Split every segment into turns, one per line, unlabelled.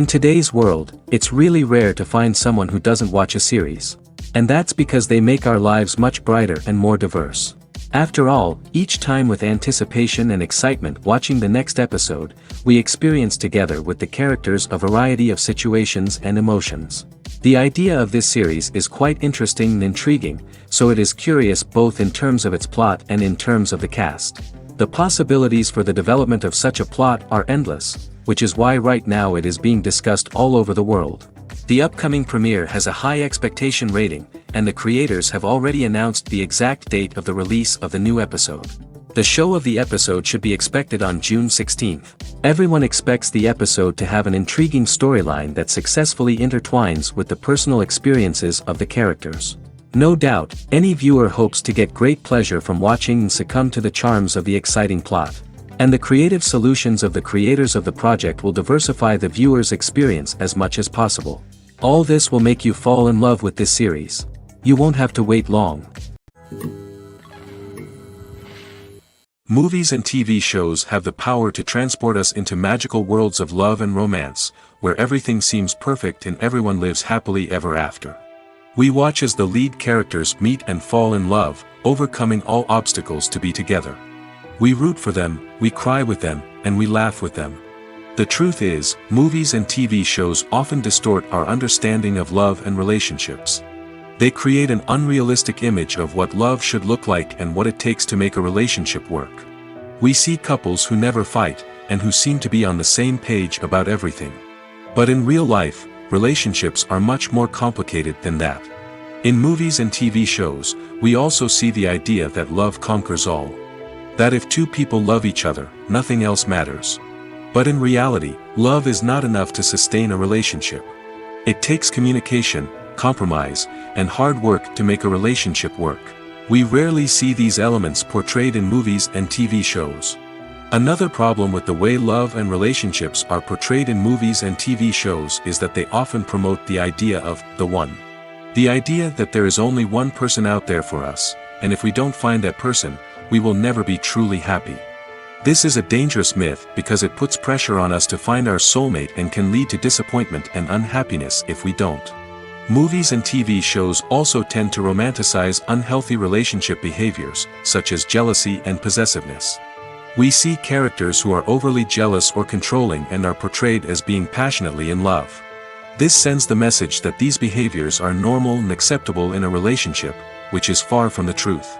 In today's world, it's really rare to find someone who doesn't watch a series. And that's because they make our lives much brighter and more diverse. After all, each time with anticipation and excitement watching the next episode, we experience together with the characters a variety of situations and emotions. The idea of this series is quite interesting and intriguing, so it is curious both in terms of its plot and in terms of the cast. The possibilities for the development of such a plot are endless, which is why right now it is being discussed all over the world. The upcoming premiere has a high expectation rating, and the creators have already announced the exact date of the release of the new episode. The show of the episode should be expected on June 16th. Everyone expects the episode to have an intriguing storyline that successfully intertwines with the personal experiences of the characters. No doubt, any viewer hopes to get great pleasure from watching and succumb to the charms of the exciting plot. And the creative solutions of the creators of the project will diversify the viewer's experience as much as possible. All this will make you fall in love with this series. You won't have to wait long.
Movies and TV shows have the power to transport us into magical worlds of love and romance, where everything seems perfect and everyone lives happily ever after. We watch as the lead characters meet and fall in love, overcoming all obstacles to be together. We root for them, we cry with them, and we laugh with them. The truth is, movies and TV shows often distort our understanding of love and relationships. They create an unrealistic image of what love should look like and what it takes to make a relationship work. We see couples who never fight, and who seem to be on the same page about everything. But in real life, relationships are much more complicated than that. In movies and TV shows, we also see the idea that love conquers all. That if two people love each other, nothing else matters. But in reality, love is not enough to sustain a relationship. It takes communication, compromise, and hard work to make a relationship work. We rarely see these elements portrayed in movies and TV shows. Another problem with the way love and relationships are portrayed in movies and TV shows is that they often promote the idea of the one. The idea that there is only one person out there for us, and if we don't find that person, we will never be truly happy. This is a dangerous myth because it puts pressure on us to find our soulmate and can lead to disappointment and unhappiness if we don't. Movies and TV shows also tend to romanticize unhealthy relationship behaviors, such as jealousy and possessiveness. We see characters who are overly jealous or controlling and are portrayed as being passionately in love. This sends the message that these behaviors are normal and acceptable in a relationship, which is far from the truth.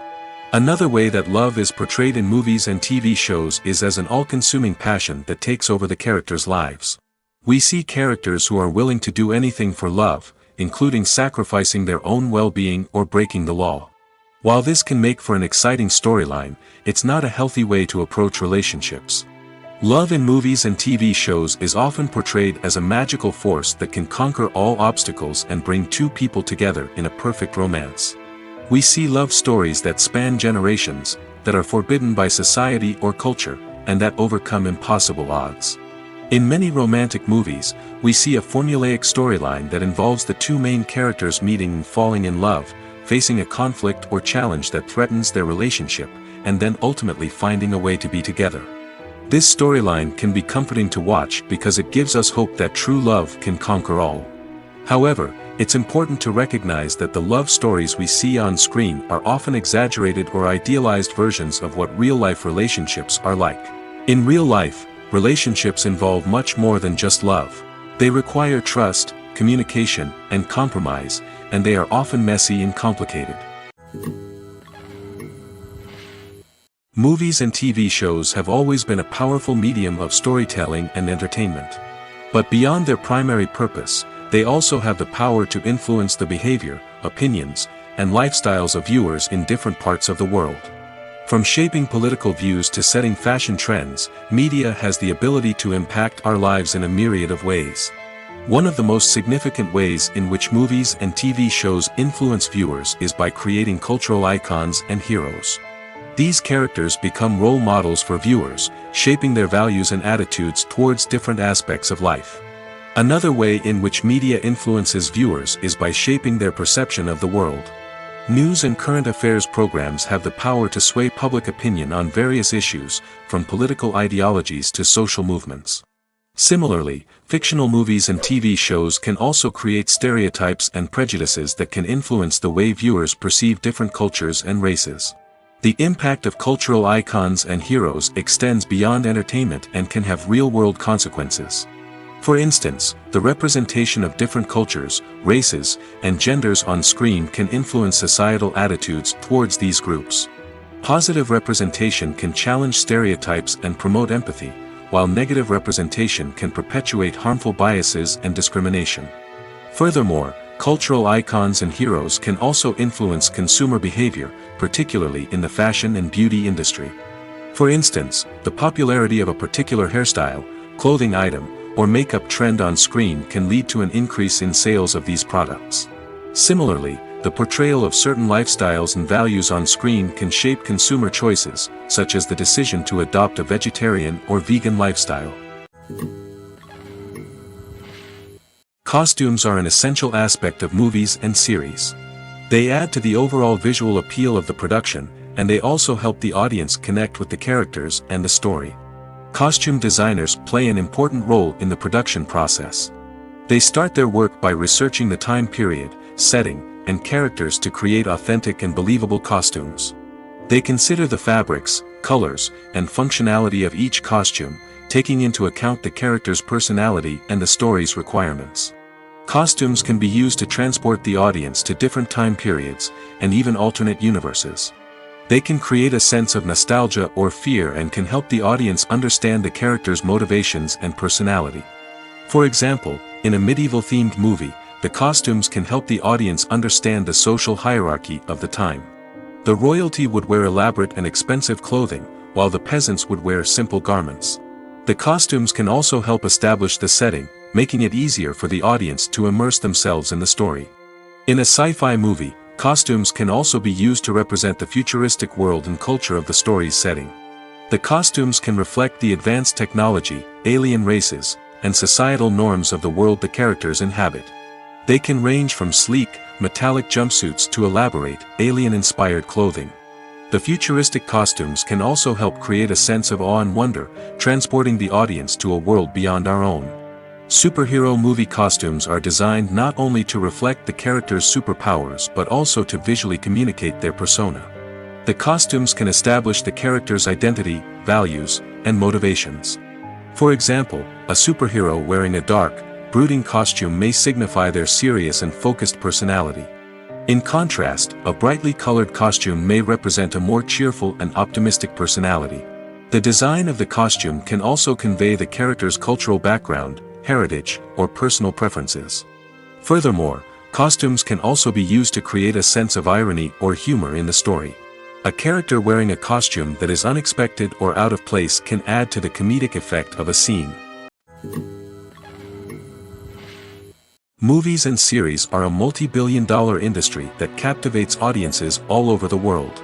Another way that love is portrayed in movies and TV shows is as an all-consuming passion that takes over the characters' lives. We see characters who are willing to do anything for love, including sacrificing their own well-being or breaking the law. While this can make for an exciting storyline, it's not a healthy way to approach relationships. Love in movies and TV shows is often portrayed as a magical force that can conquer all obstacles and bring two people together in a perfect romance. We see love stories that span generations, that are forbidden by society or culture, and that overcome impossible odds. In many romantic movies, we see a formulaic storyline that involves the two main characters meeting and falling in love, facing a conflict or challenge that threatens their relationship, and then ultimately finding a way to be together. This storyline can be comforting to watch because it gives us hope that true love can conquer all. However, it's important to recognize that the love stories we see on screen are often exaggerated or idealized versions of what real-life relationships are like. In real life, relationships involve much more than just love. They require trust, communication, and compromise, and they are often messy and complicated. Movies and TV shows have always been a powerful medium of storytelling and entertainment. But beyond their primary purpose, they also have the power to influence the behavior, opinions, and lifestyles of viewers in different parts of the world. From shaping political views to setting fashion trends, media has the ability to impact our lives in a myriad of ways. One of the most significant ways in which movies and TV shows influence viewers is by creating cultural icons and heroes. These characters become role models for viewers, shaping their values and attitudes towards different aspects of life. Another way in which media influences viewers is by shaping their perception of the world. News and current affairs programs have the power to sway public opinion on various issues, from political ideologies to social movements. Similarly, fictional movies and TV shows can also create stereotypes and prejudices that can influence the way viewers perceive different cultures and races. The impact of cultural icons and heroes extends beyond entertainment and can have real-world consequences. For instance, the representation of different cultures, races, and genders on screen can influence societal attitudes towards these groups. Positive representation can challenge stereotypes and promote empathy, while negative representation can perpetuate harmful biases and discrimination. Furthermore, cultural icons and heroes can also influence consumer behavior, particularly in the fashion and beauty industry. For instance, the popularity of a particular hairstyle, clothing item, or makeup trend on screen can lead to an increase in sales of these products. Similarly, the portrayal of certain lifestyles and values on screen can shape consumer choices, such as the decision to adopt a vegetarian or vegan lifestyle. Costumes are an essential aspect of movies and series. They add to the overall visual appeal of the production, and they also help the audience connect with the characters and the story. Costume designers play an important role in the production process. They start their work by researching the time period, setting, and characters to create authentic and believable costumes. They consider the fabrics, colors, and functionality of each costume, taking into account the character's personality and the story's requirements. Costumes can be used to transport the audience to different time periods, and even alternate universes. They can create a sense of nostalgia or fear and can help the audience understand the character's motivations and personality. For example, in a medieval-themed movie, the costumes can help the audience understand the social hierarchy of the time. The royalty would wear elaborate and expensive clothing, while the peasants would wear simple garments. The costumes can also help establish the setting, making it easier for the audience to immerse themselves in the story. In a sci-fi movie, costumes can also be used to represent the futuristic world and culture of the story's setting. The costumes can reflect the advanced technology, alien races, and societal norms of the world the characters inhabit. They can range from sleek, metallic jumpsuits to elaborate, alien-inspired clothing. The futuristic costumes can also help create a sense of awe and wonder, transporting the audience to a world beyond our own. Superhero movie costumes are designed not only to reflect the character's superpowers but also to visually communicate their persona. The costumes can establish the character's identity, values, and motivations. For example, a superhero wearing a dark, brooding costume may signify their serious and focused personality. In contrast, a brightly colored costume may represent a more cheerful and optimistic personality. The design of the costume can also convey the character's cultural background, heritage, or personal preferences. Furthermore, costumes can also be used to create a sense of irony or humor in the story. A character wearing a costume that is unexpected or out of place can add to the comedic effect of a scene. Movies and series are a multi-billion-dollar industry that captivates audiences all over the world.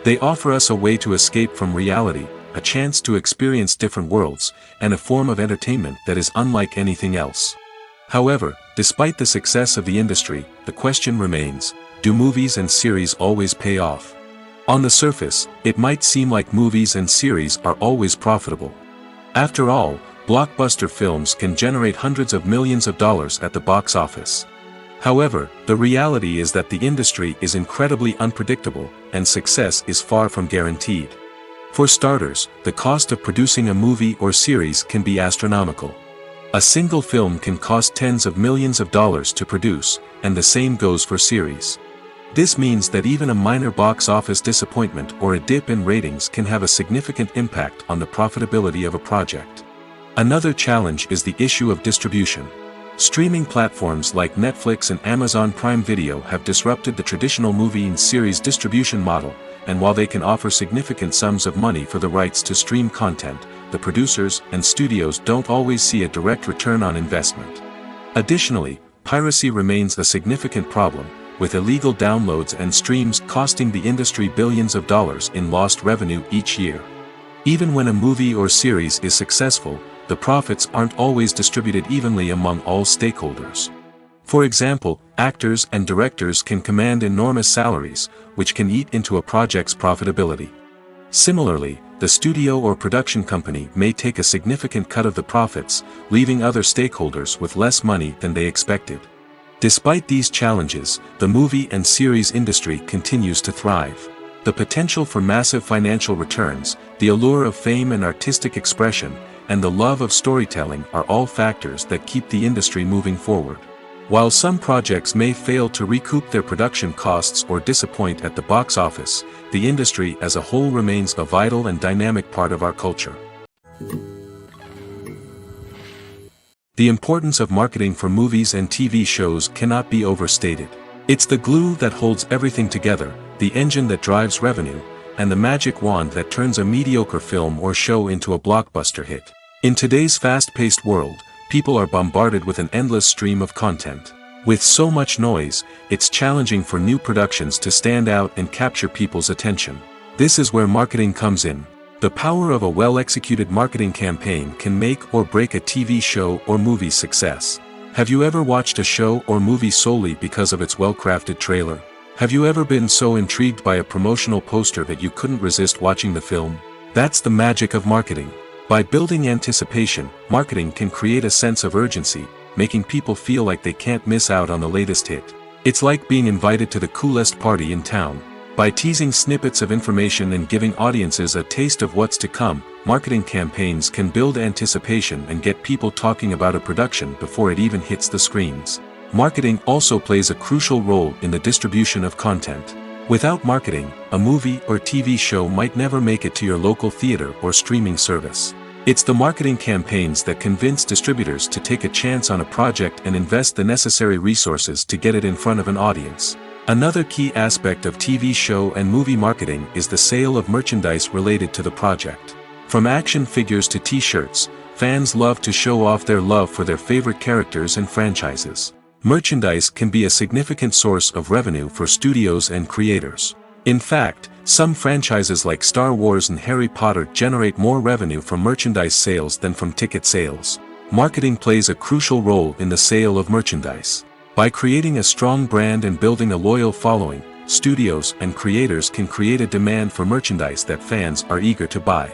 They offer us a way to escape from reality, a chance to experience different worlds, and a form of entertainment that is unlike anything else. However, despite the success of the industry, the question remains, do movies and series always pay off? On the surface, it might seem like movies and series are always profitable. After all, blockbuster films can generate hundreds of millions of dollars at the box office. However, the reality is that the industry is incredibly unpredictable, and success is far from guaranteed. For starters, the cost of producing a movie or series can be astronomical. A single film can cost tens of millions of dollars to produce, and the same goes for series. This means that even a minor box office disappointment or a dip in ratings can have a significant impact on the profitability of a project. Another challenge is the issue of distribution. Streaming platforms like Netflix and Amazon Prime Video have disrupted the traditional movie and series distribution model, and while they can offer significant sums of money for the rights to stream content, the producers and studios don't always see a direct return on investment. Additionally, piracy remains a significant problem, with illegal downloads and streams costing the industry billions of dollars in lost revenue each year. Even when a movie or series is successful, the profits aren't always distributed evenly among all stakeholders. For example, actors and directors can command enormous salaries, which can eat into a project's profitability. Similarly, the studio or production company may take a significant cut of the profits, leaving other stakeholders with less money than they expected. Despite these challenges, the movie and series industry continues to thrive. The potential for massive financial returns, the allure of fame and artistic expression, and the love of storytelling are all factors that keep the industry moving forward. While some projects may fail to recoup their production costs or disappoint at the box office, the industry as a whole remains a vital and dynamic part of our culture. The importance of marketing for movies and TV shows cannot be overstated. It's the glue that holds everything together, the engine that drives revenue, and the magic wand that turns a mediocre film or show into a blockbuster hit. In today's fast-paced world, people are bombarded with an endless stream of content. With so much noise, it's challenging for new productions to stand out and capture people's attention. This is where marketing comes in. The power of a well-executed marketing campaign can make or break a TV show or movie's success. Have you ever watched a show or movie solely because of its well-crafted trailer? Have you ever been so intrigued by a promotional poster that you couldn't resist watching the film? That's the magic of marketing. By building anticipation, marketing can create a sense of urgency, making people feel like they can't miss out on the latest hit. It's like being invited to the coolest party in town. By teasing snippets of information and giving audiences a taste of what's to come, marketing campaigns can build anticipation and get people talking about a production before it even hits the screens. Marketing also plays a crucial role in the distribution of content. Without marketing, a movie or TV show might never make it to your local theater or streaming service. It's the marketing campaigns that convince distributors to take a chance on a project and invest the necessary resources to get it in front of an audience. Another key aspect of TV show and movie marketing is the sale of merchandise related to the project. From action figures to t-shirts, fans love to show off their love for their favorite characters and franchises. Merchandise can be a significant source of revenue for studios and creators. In fact, some franchises like Star Wars and Harry Potter generate more revenue from merchandise sales than from ticket sales. Marketing plays a crucial role in the sale of merchandise. By creating a strong brand and building a loyal following, studios and creators can create a demand for merchandise that fans are eager to buy.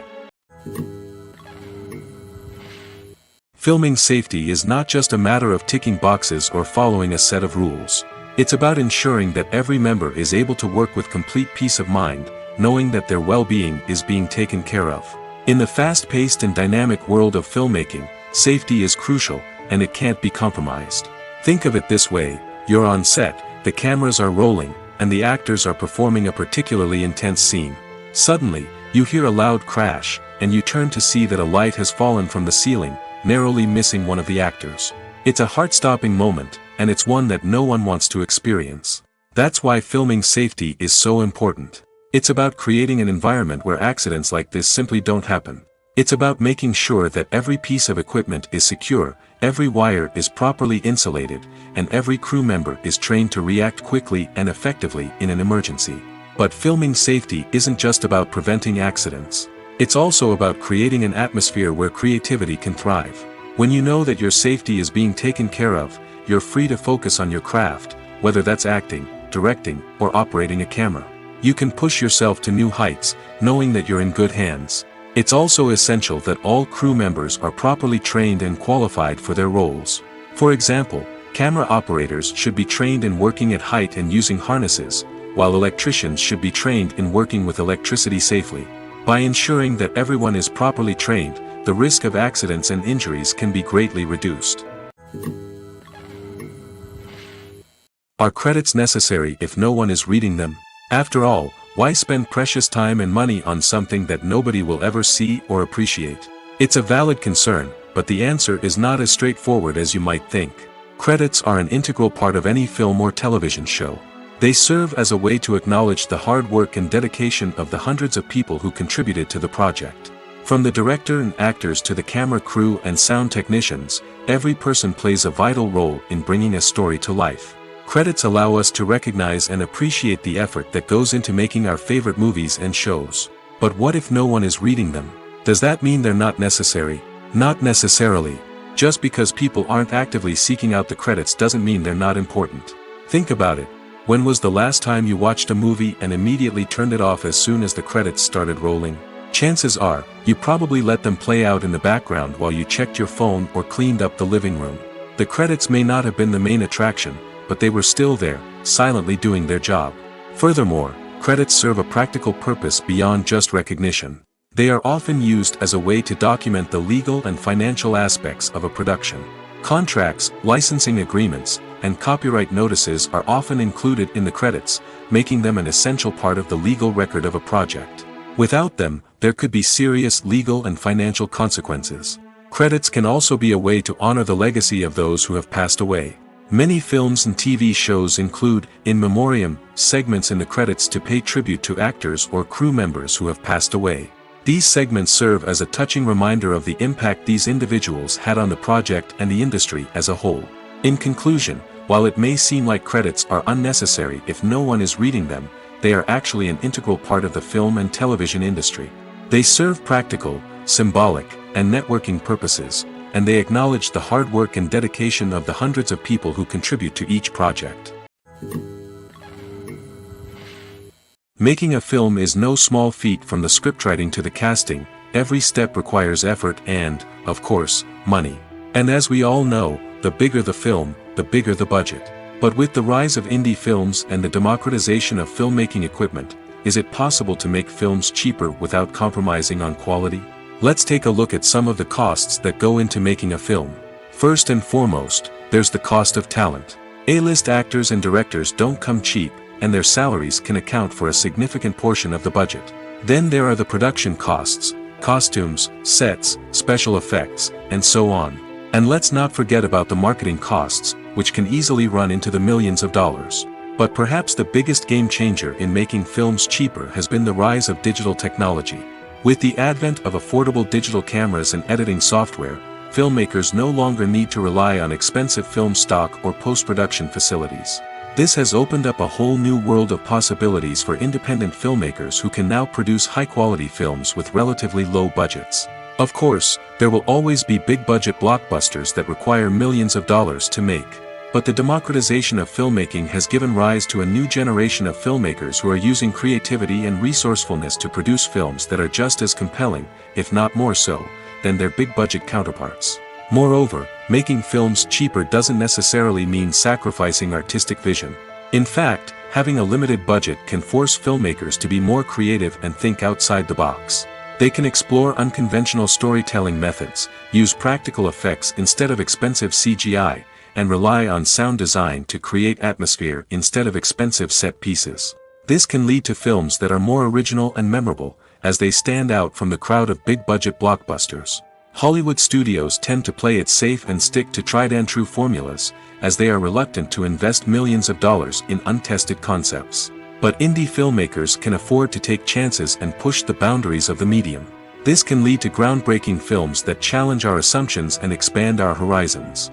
Filming safety is not just a matter of ticking boxes or following a set of rules. It's about ensuring that every member is able to work with complete peace of mind, knowing that their well-being is being taken care of. In the fast-paced and dynamic world of filmmaking, safety is crucial, and it can't be compromised. Think of it this way: you're on set, the cameras are rolling, and the actors are performing a particularly intense scene. Suddenly, you hear a loud crash, and you turn to see that a light has fallen from the ceiling, narrowly missing one of the actors. It's a heart-stopping moment, and it's one that no one wants to experience. That's why filming safety is so important. It's about creating an environment where accidents like this simply don't happen. It's about making sure that every piece of equipment is secure, every wire is properly insulated, and every crew member is trained to react quickly and effectively in an emergency. But filming safety isn't just about preventing accidents. It's also about creating an atmosphere where creativity can thrive. When you know that your safety is being taken care of, you're free to focus on your craft, whether that's acting, directing, or operating a camera. You can push yourself to new heights, knowing that you're in good hands. It's also essential that all crew members are properly trained and qualified for their roles. For example, camera operators should be trained in working at height and using harnesses, while electricians should be trained in working with electricity safely. By ensuring that everyone is properly trained, the risk of accidents and injuries can be greatly reduced. Are credits necessary if no one is reading them? After all, why spend precious time and money on something that nobody will ever see or appreciate? It's a valid concern, but the answer is not as straightforward as you might think. Credits are an integral part of any film or television show. They serve as a way to acknowledge the hard work and dedication of the hundreds of people who contributed to the project. From the director and actors to the camera crew and sound technicians, every person plays a vital role in bringing a story to life. Credits allow us to recognize and appreciate the effort that goes into making our favorite movies and shows. But what if no one is reading them? Does that mean they're not necessary? Not necessarily. Just because people aren't actively seeking out the credits doesn't mean they're not important. Think about it. When was the last time you watched a movie and immediately turned it off as soon as the credits started rolling? Chances are, you probably let them play out in the background while you checked your phone or cleaned up the living room. The credits may not have been the main attraction, but they were still there, silently doing their job. Furthermore, credits serve a practical purpose beyond just recognition. They are often used as a way to document the legal and financial aspects of a production. Contracts, licensing agreements, and copyright notices are often included in the credits, making them an essential part of the legal record of a project. Without them, there could be serious legal and financial consequences. Credits can also be a way to honor the legacy of those who have passed away. Many films and TV shows include, in memoriam, segments in the credits to pay tribute to actors or crew members who have passed away. These segments serve as a touching reminder of the impact these individuals had on the project and the industry as a whole. In conclusion, while it may seem like credits are unnecessary if no one is reading them, they are actually an integral part of the film and television industry. They serve practical, symbolic, and networking purposes, and they acknowledge the hard work and dedication of the hundreds of people who contribute to each project. Making a film is no small feat. From the scriptwriting to the casting, every step requires effort and, of course, money. And as we all know, the bigger the film, the bigger the budget. But with the rise of indie films and the democratization of filmmaking equipment, is it possible to make films cheaper without compromising on quality? Let's take a look at some of the costs that go into making a film. First and foremost, there's the cost of talent. A-list actors and directors don't come cheap, and their salaries can account for a significant portion of the budget. Then there are the production costs, costumes, sets, special effects, and so on. And let's not forget about the marketing costs, which can easily run into the millions of dollars. But perhaps the biggest game changer in making films cheaper has been the rise of digital technology. With the advent of affordable digital cameras and editing software, filmmakers no longer need to rely on expensive film stock or post-production facilities. This has opened up a whole new world of possibilities for independent filmmakers who can now produce high-quality films with relatively low budgets. Of course, there will always be big-budget blockbusters that require millions of dollars to make. But the democratization of filmmaking has given rise to a new generation of filmmakers who are using creativity and resourcefulness to produce films that are just as compelling, if not more so, than their big-budget counterparts. Moreover, making films cheaper doesn't necessarily mean sacrificing artistic vision. In fact, having a limited budget can force filmmakers to be more creative and think outside the box. They can explore unconventional storytelling methods, use practical effects instead of expensive CGI, and rely on sound design to create atmosphere instead of expensive set pieces. This can lead to films that are more original and memorable, as they stand out from the crowd of big-budget blockbusters. Hollywood studios tend to play it safe and stick to tried-and-true formulas, as they are reluctant to invest millions of dollars in untested concepts. But indie filmmakers can afford to take chances and push the boundaries of the medium. This can lead to groundbreaking films that challenge our assumptions and expand our horizons.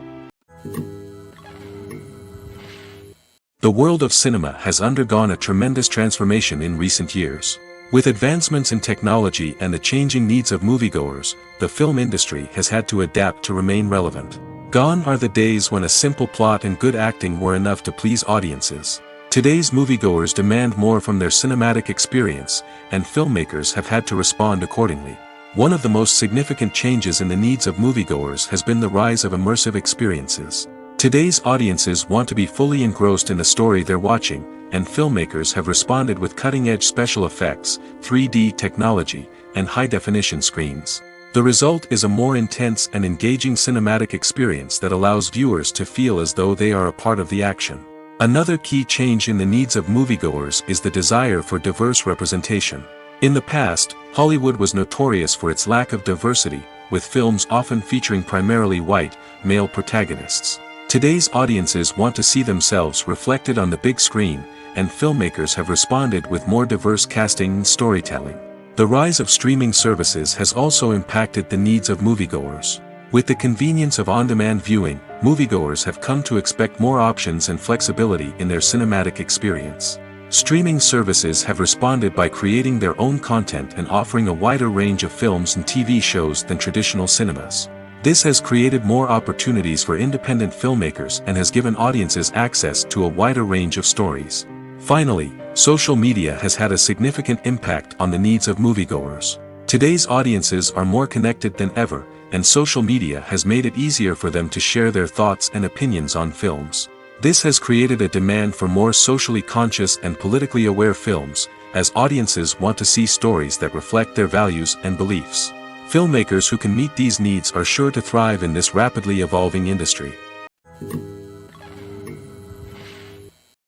The world of cinema has undergone a tremendous transformation in recent years. With advancements in technology and the changing needs of moviegoers, the film industry has had to adapt to remain relevant. Gone are the days when a simple plot and good acting were enough to please audiences. Today's moviegoers demand more from their cinematic experience, and filmmakers have had to respond accordingly. One of the most significant changes in the needs of moviegoers has been the rise of immersive experiences. Today's audiences want to be fully engrossed in the story they're watching, and filmmakers have responded with cutting-edge special effects, 3D technology, and high-definition screens. The result is a more intense and engaging cinematic experience that allows viewers to feel as though they are a part of the action. Another key change in the needs of moviegoers is the desire for diverse representation. In the past, Hollywood was notorious for its lack of diversity, with films often featuring primarily white, male protagonists. Today's audiences want to see themselves reflected on the big screen, and filmmakers have responded with more diverse casting and storytelling. The rise of streaming services has also impacted the needs of moviegoers. With the convenience of on-demand viewing, moviegoers have come to expect more options and flexibility in their cinematic experience. Streaming services have responded by creating their own content and offering a wider range of films and TV shows than traditional cinemas. This has created more opportunities for independent filmmakers and has given audiences access to a wider range of stories. Finally, social media has had a significant impact on the needs of moviegoers. Today's audiences are more connected than ever, and social media has made it easier for them to share their thoughts and opinions on films. This has created a demand for more socially conscious and politically aware films, as audiences want to see stories that reflect their values and beliefs. Filmmakers who can meet these needs are sure to thrive in this rapidly evolving industry.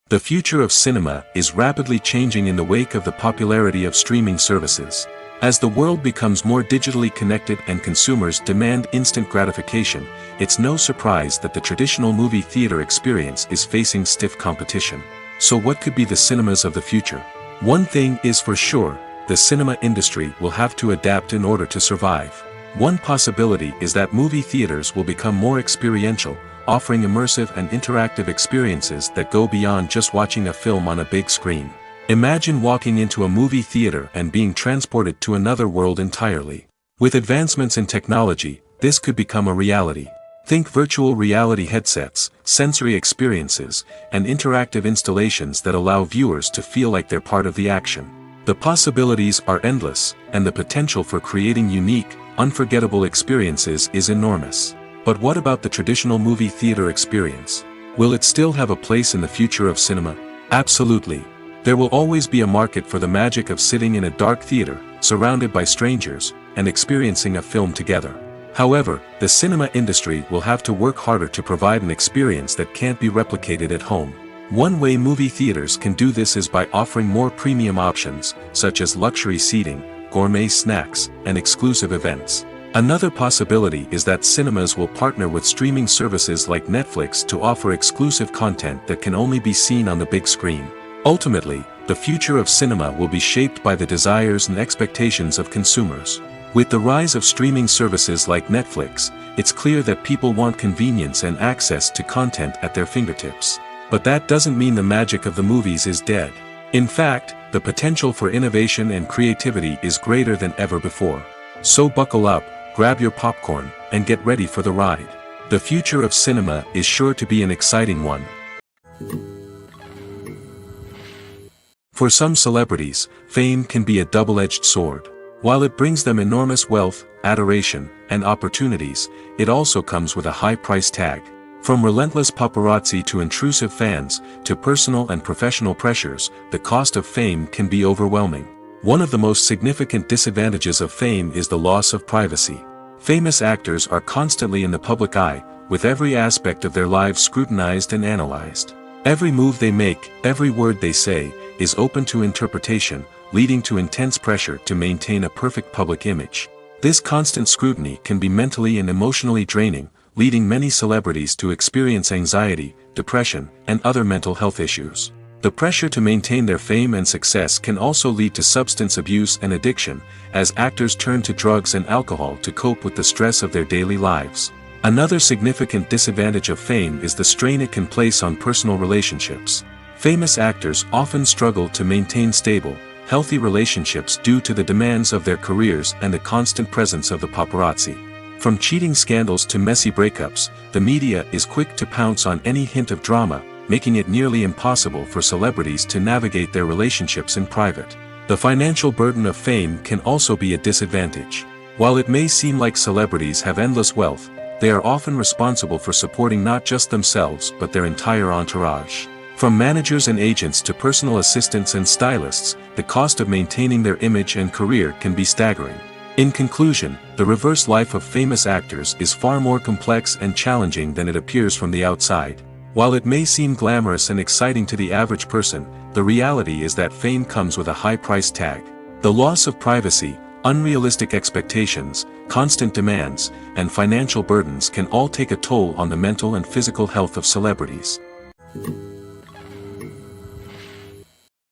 The future of cinema is rapidly changing in the wake of the popularity of streaming services. As the world becomes more digitally connected and consumers demand instant gratification, it's no surprise that the traditional movie theater experience is facing stiff competition. So what could be the cinemas of the future? One thing is for sure, the cinema industry will have to adapt in order to survive. One possibility is that movie theaters will become more experiential, offering immersive and interactive experiences that go beyond just watching a film on a big screen. Imagine walking into a movie theater and being transported to another world entirely. With advancements in technology, this could become a reality. Think virtual reality headsets, sensory experiences, and interactive installations that allow viewers to feel like they're part of the action. The possibilities are endless, and the potential for creating unique, unforgettable experiences is enormous. But what about the traditional movie theater experience? Will it still have a place in the future of cinema? Absolutely. There will always be a market for the magic of sitting in a dark theater, surrounded by strangers, and experiencing a film together. However, the cinema industry will have to work harder to provide an experience that can't be replicated at home. One way movie theaters can do this is by offering more premium options, such as luxury seating, gourmet snacks, and exclusive events. Another possibility is that cinemas will partner with streaming services like Netflix to offer exclusive content that can only be seen on the big screen. Ultimately, the future of cinema will be shaped by the desires and expectations of consumers. With the rise of streaming services like Netflix, it's clear that people want convenience and access to content at their fingertips. But that doesn't mean the magic of the movies is dead. In fact, the potential for innovation and creativity is greater than ever before. So buckle up, grab your popcorn, and get ready for the ride. The future of cinema is sure to be an exciting one. For some celebrities, fame can be a double-edged sword. While it brings them enormous wealth, adoration, and opportunities, it also comes with a high price tag. From relentless paparazzi to intrusive fans, to personal and professional pressures, the cost of fame can be overwhelming. One of the most significant disadvantages of fame is the loss of privacy. Famous actors are constantly in the public eye, with every aspect of their lives scrutinized and analyzed. Every move they make, every word they say, is open to interpretation, leading to intense pressure to maintain a perfect public image. This constant scrutiny can be mentally and emotionally draining, leading many celebrities to experience anxiety, depression, and other mental health issues. The pressure to maintain their fame and success can also lead to substance abuse and addiction, as actors turn to drugs and alcohol to cope with the stress of their daily lives. Another significant disadvantage of fame is the strain it can place on personal relationships. Famous actors often struggle to maintain stable, healthy relationships due to the demands of their careers and the constant presence of the paparazzi. From cheating scandals to messy breakups, the media is quick to pounce on any hint of drama, making it nearly impossible for celebrities to navigate their relationships in private. The financial burden of fame can also be a disadvantage. While it may seem like celebrities have endless wealth, they are often responsible for supporting not just themselves but their entire entourage. From managers and agents to personal assistants and stylists, the cost of maintaining their image and career can be staggering. In conclusion, the reverse life of famous actors is far more complex and challenging than it appears from the outside. While it may seem glamorous and exciting to the average person, the reality is that fame comes with a high price tag. The loss of privacy, unrealistic expectations, constant demands, and financial burdens can all take a toll on the mental and physical health of celebrities.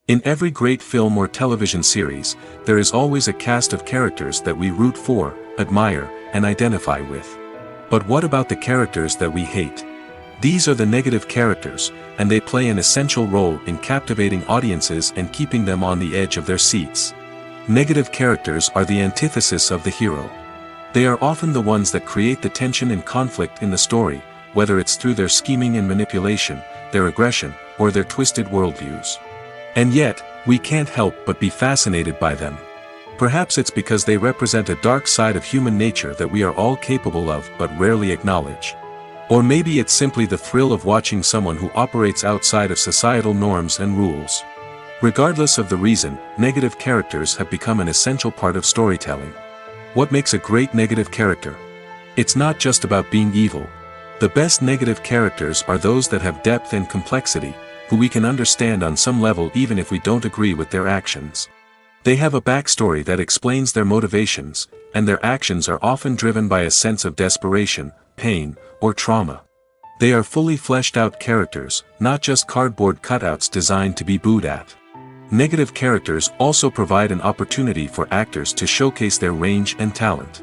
In every great film or television series, there is always a cast of characters that we root for, admire, and identify with. But what about the characters that we hate? These are the negative characters, and they play an essential role in captivating audiences and keeping them on the edge of their seats. Negative characters are the antithesis of the hero. They are often the ones that create the tension and conflict in the story, whether it's through their scheming and manipulation, their aggression, or their twisted worldviews. And yet, we can't help but be fascinated by them. Perhaps it's because they represent a dark side of human nature that we are all capable of but rarely acknowledge. Or maybe it's simply the thrill of watching someone who operates outside of societal norms and rules. Regardless of the reason, negative characters have become an essential part of storytelling. What makes a great negative character? It's not just about being evil. The best negative characters are those that have depth and complexity, who we can understand on some level even if we don't agree with their actions. They have a backstory that explains their motivations, and their actions are often driven by a sense of desperation, pain, or trauma. They are fully fleshed out characters, not just cardboard cutouts designed to be booed at. Negative characters also provide an opportunity for actors to showcase their range and talent.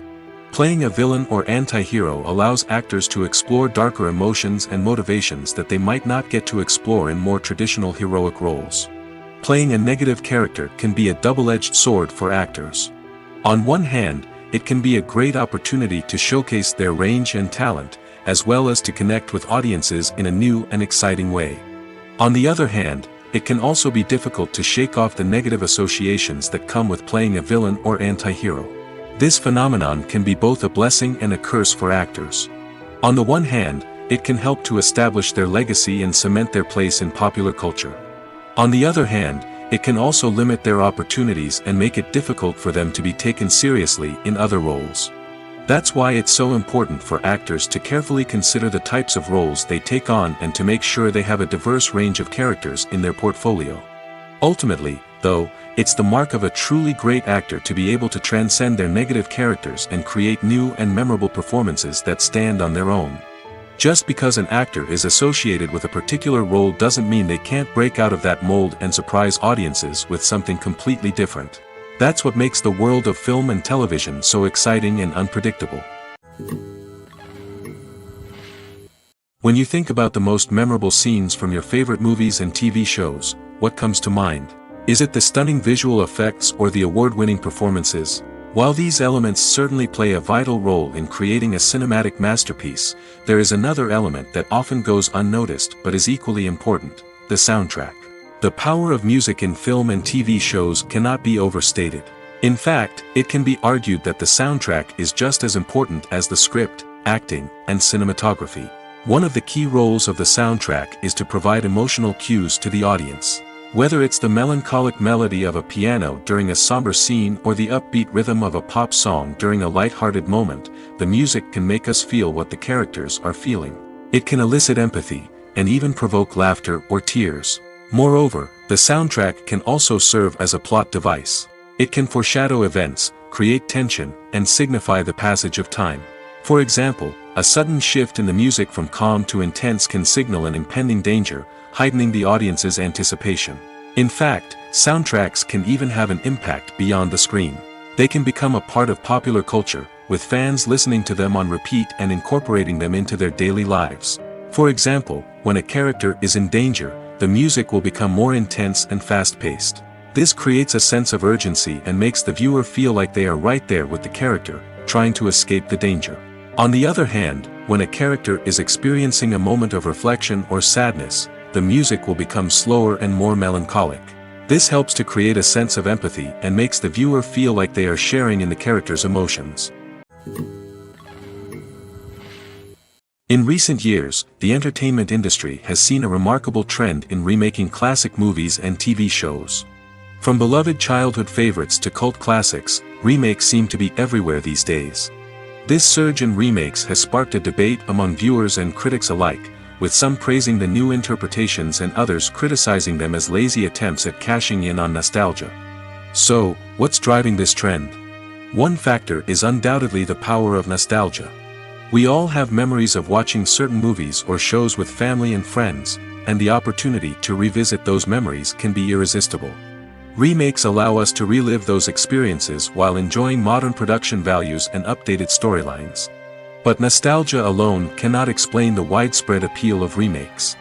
Playing a villain or anti-hero allows actors to explore darker emotions and motivations that they might not get to explore in more traditional heroic roles. Playing a negative character can be a double-edged sword for actors. On one hand, it can be a great opportunity to showcase their range and talent, as well as to connect with audiences in a new and exciting way. On the other hand, it can also be difficult to shake off the negative associations that come with playing a villain or anti-hero. This phenomenon can be both a blessing and a curse for actors. On the one hand, it can help to establish their legacy and cement their place in popular culture. On the other hand, it can also limit their opportunities and make it difficult for them to be taken seriously in other roles. That's why it's so important for actors to carefully consider the types of roles they take on and to make sure they have a diverse range of characters in their portfolio. Ultimately, though, it's the mark of a truly great actor to be able to transcend their negative characters and create new and memorable performances that stand on their own. Just because an actor is associated with a particular role doesn't mean they can't break out of that mold and surprise audiences with something completely different. That's what makes the world of film and television so exciting and unpredictable. When you think about the most memorable scenes from your favorite movies and TV shows, what comes to mind? Is it the stunning visual effects or the award-winning performances? While these elements certainly play a vital role in creating a cinematic masterpiece, there is another element that often goes unnoticed but is equally important: the soundtrack. The power of music in film and TV shows cannot be overstated. In fact, it can be argued that the soundtrack is just as important as the script, acting, and cinematography. One of the key roles of the soundtrack is to provide emotional cues to the audience. Whether it's the melancholic melody of a piano during a somber scene or the upbeat rhythm of a pop song during a light-hearted moment, the music can make us feel what the characters are feeling. It can elicit empathy, and even provoke laughter or tears. Moreover, the soundtrack can also serve as a plot device. It can foreshadow events, create tension, and signify the passage of time. For example, a sudden shift in the music from calm to intense can signal an impending danger, heightening the audience's anticipation. In fact, soundtracks can even have an impact beyond the screen. They can become a part of popular culture, with fans listening to them on repeat and incorporating them into their daily lives. For example, when a character is in danger, the music will become more intense and fast-paced. This creates a sense of urgency and makes the viewer feel like they are right there with the character, trying to escape the danger. On the other hand, when a character is experiencing a moment of reflection or sadness, the music will become slower and more melancholic. This helps to create a sense of empathy and makes the viewer feel like they are sharing in the character's emotions. In recent years, the entertainment industry has seen a remarkable trend in remaking classic movies and TV shows. From beloved childhood favorites to cult classics, remakes seem to be everywhere these days. This surge in remakes has sparked a debate among viewers and critics alike, with some praising the new interpretations and others criticizing them as lazy attempts at cashing in on nostalgia. So, what's driving this trend? One factor is undoubtedly the power of nostalgia. We all have memories of watching certain movies or shows with family and friends, and the opportunity to revisit those memories can be irresistible. Remakes allow us to relive those experiences while enjoying modern production values and updated storylines. But nostalgia alone cannot explain the widespread appeal of remakes.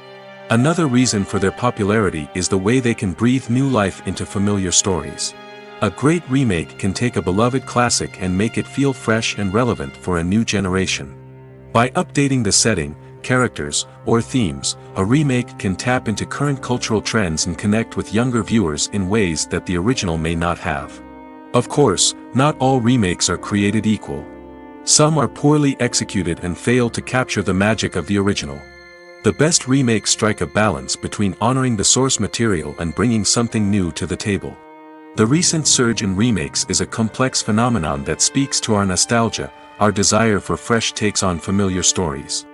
Another reason for their popularity is the way they can breathe new life into familiar stories. A great remake can take a beloved classic and make it feel fresh and relevant for a new generation. By updating the setting, characters, or themes, a remake can tap into current cultural trends and connect with younger viewers in ways that the original may not have. Of course, not all remakes are created equal. Some are poorly executed and fail to capture the magic of the original. The best remakes strike a balance between honoring the source material and bringing something new to the table. The recent surge in remakes is a complex phenomenon that speaks to our nostalgia, our desire for fresh takes on familiar stories.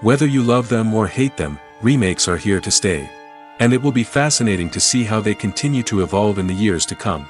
Whether you love them or hate them, remakes are here to stay. And it will be fascinating to see how they continue to evolve in the years to come.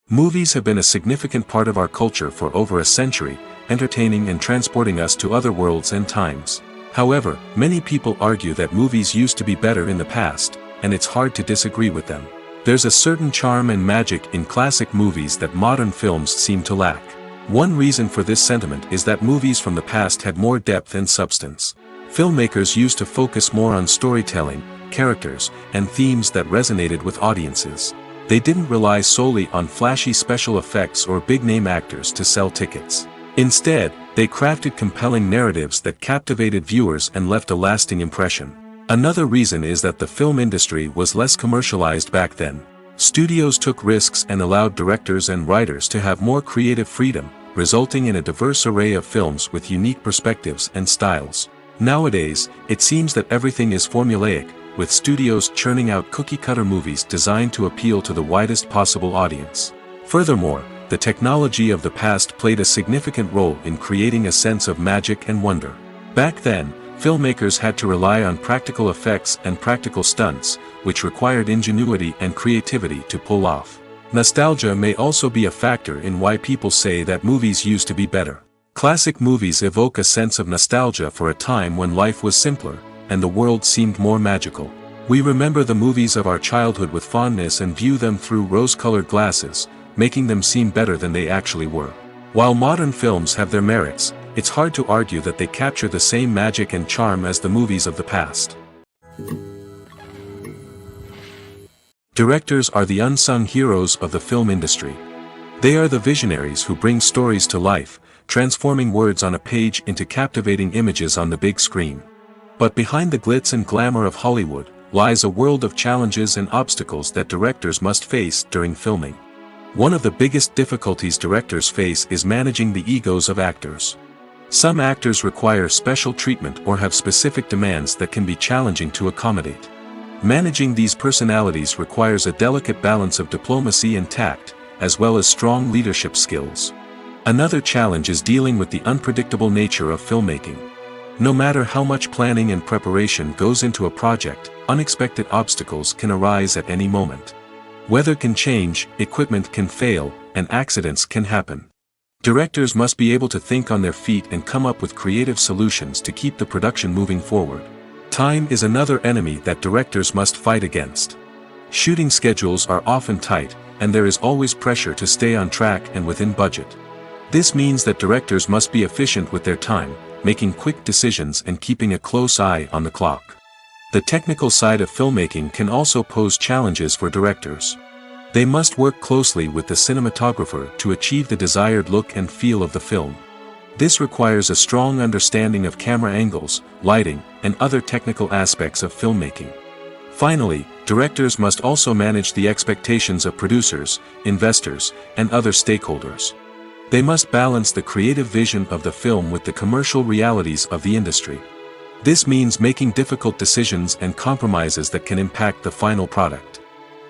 Movies have been a significant part of our culture for over a century, entertaining and transporting us to other worlds and times. However, many people argue that movies used to be better in the past, and it's hard to disagree with them. There's a certain charm and magic in classic movies that modern films seem to lack. One reason for this sentiment is that movies from the past had more depth and substance. Filmmakers used to focus more on storytelling, characters, and themes that resonated with audiences. They didn't rely solely on flashy special effects or big-name actors to sell tickets. Instead, they crafted compelling narratives that captivated viewers and left a lasting impression. Another reason is that the film industry was less commercialized back then. Studios took risks and allowed directors and writers to have more creative freedom, resulting in a diverse array of films with unique perspectives and styles. Nowadays, it seems that everything is formulaic, with studios churning out cookie-cutter movies designed to appeal to the widest possible audience. Furthermore, the technology of the past played a significant role in creating a sense of magic and wonder. Back then, filmmakers had to rely on practical effects and practical stunts, which required ingenuity and creativity to pull off. Nostalgia may also be a factor in why people say that movies used to be better. Classic movies evoke a sense of nostalgia for a time when life was simpler, and the world seemed more magical. We remember the movies of our childhood with fondness and view them through rose-colored glasses, making them seem better than they actually were. While modern films have their merits, it's hard to argue that they capture the same magic and charm as the movies of the past. Directors are the unsung heroes of the film industry. They are the visionaries who bring stories to life, transforming words on a page into captivating images on the big screen. But behind the glitz and glamour of Hollywood, lies a world of challenges and obstacles that directors must face during filming. One of the biggest difficulties directors face is managing the egos of actors. Some actors require special treatment or have specific demands that can be challenging to accommodate. Managing these personalities requires a delicate balance of diplomacy and tact, as well as strong leadership skills. Another challenge is dealing with the unpredictable nature of filmmaking. No matter how much planning and preparation goes into a project, unexpected obstacles can arise at any moment. Weather can change, equipment can fail, and accidents can happen. Directors must be able to think on their feet and come up with creative solutions to keep the production moving forward. Time is another enemy that directors must fight against. Shooting schedules are often tight, and there is always pressure to stay on track and within budget. This means that directors must be efficient with their time, making quick decisions and keeping a close eye on the clock. The technical side of filmmaking can also pose challenges for directors. They must work closely with the cinematographer to achieve the desired look and feel of the film. This requires a strong understanding of camera angles, lighting, and other technical aspects of filmmaking. Finally, directors must also manage the expectations of producers, investors, and other stakeholders. They must balance the creative vision of the film with the commercial realities of the industry. This means making difficult decisions and compromises that can impact the final product.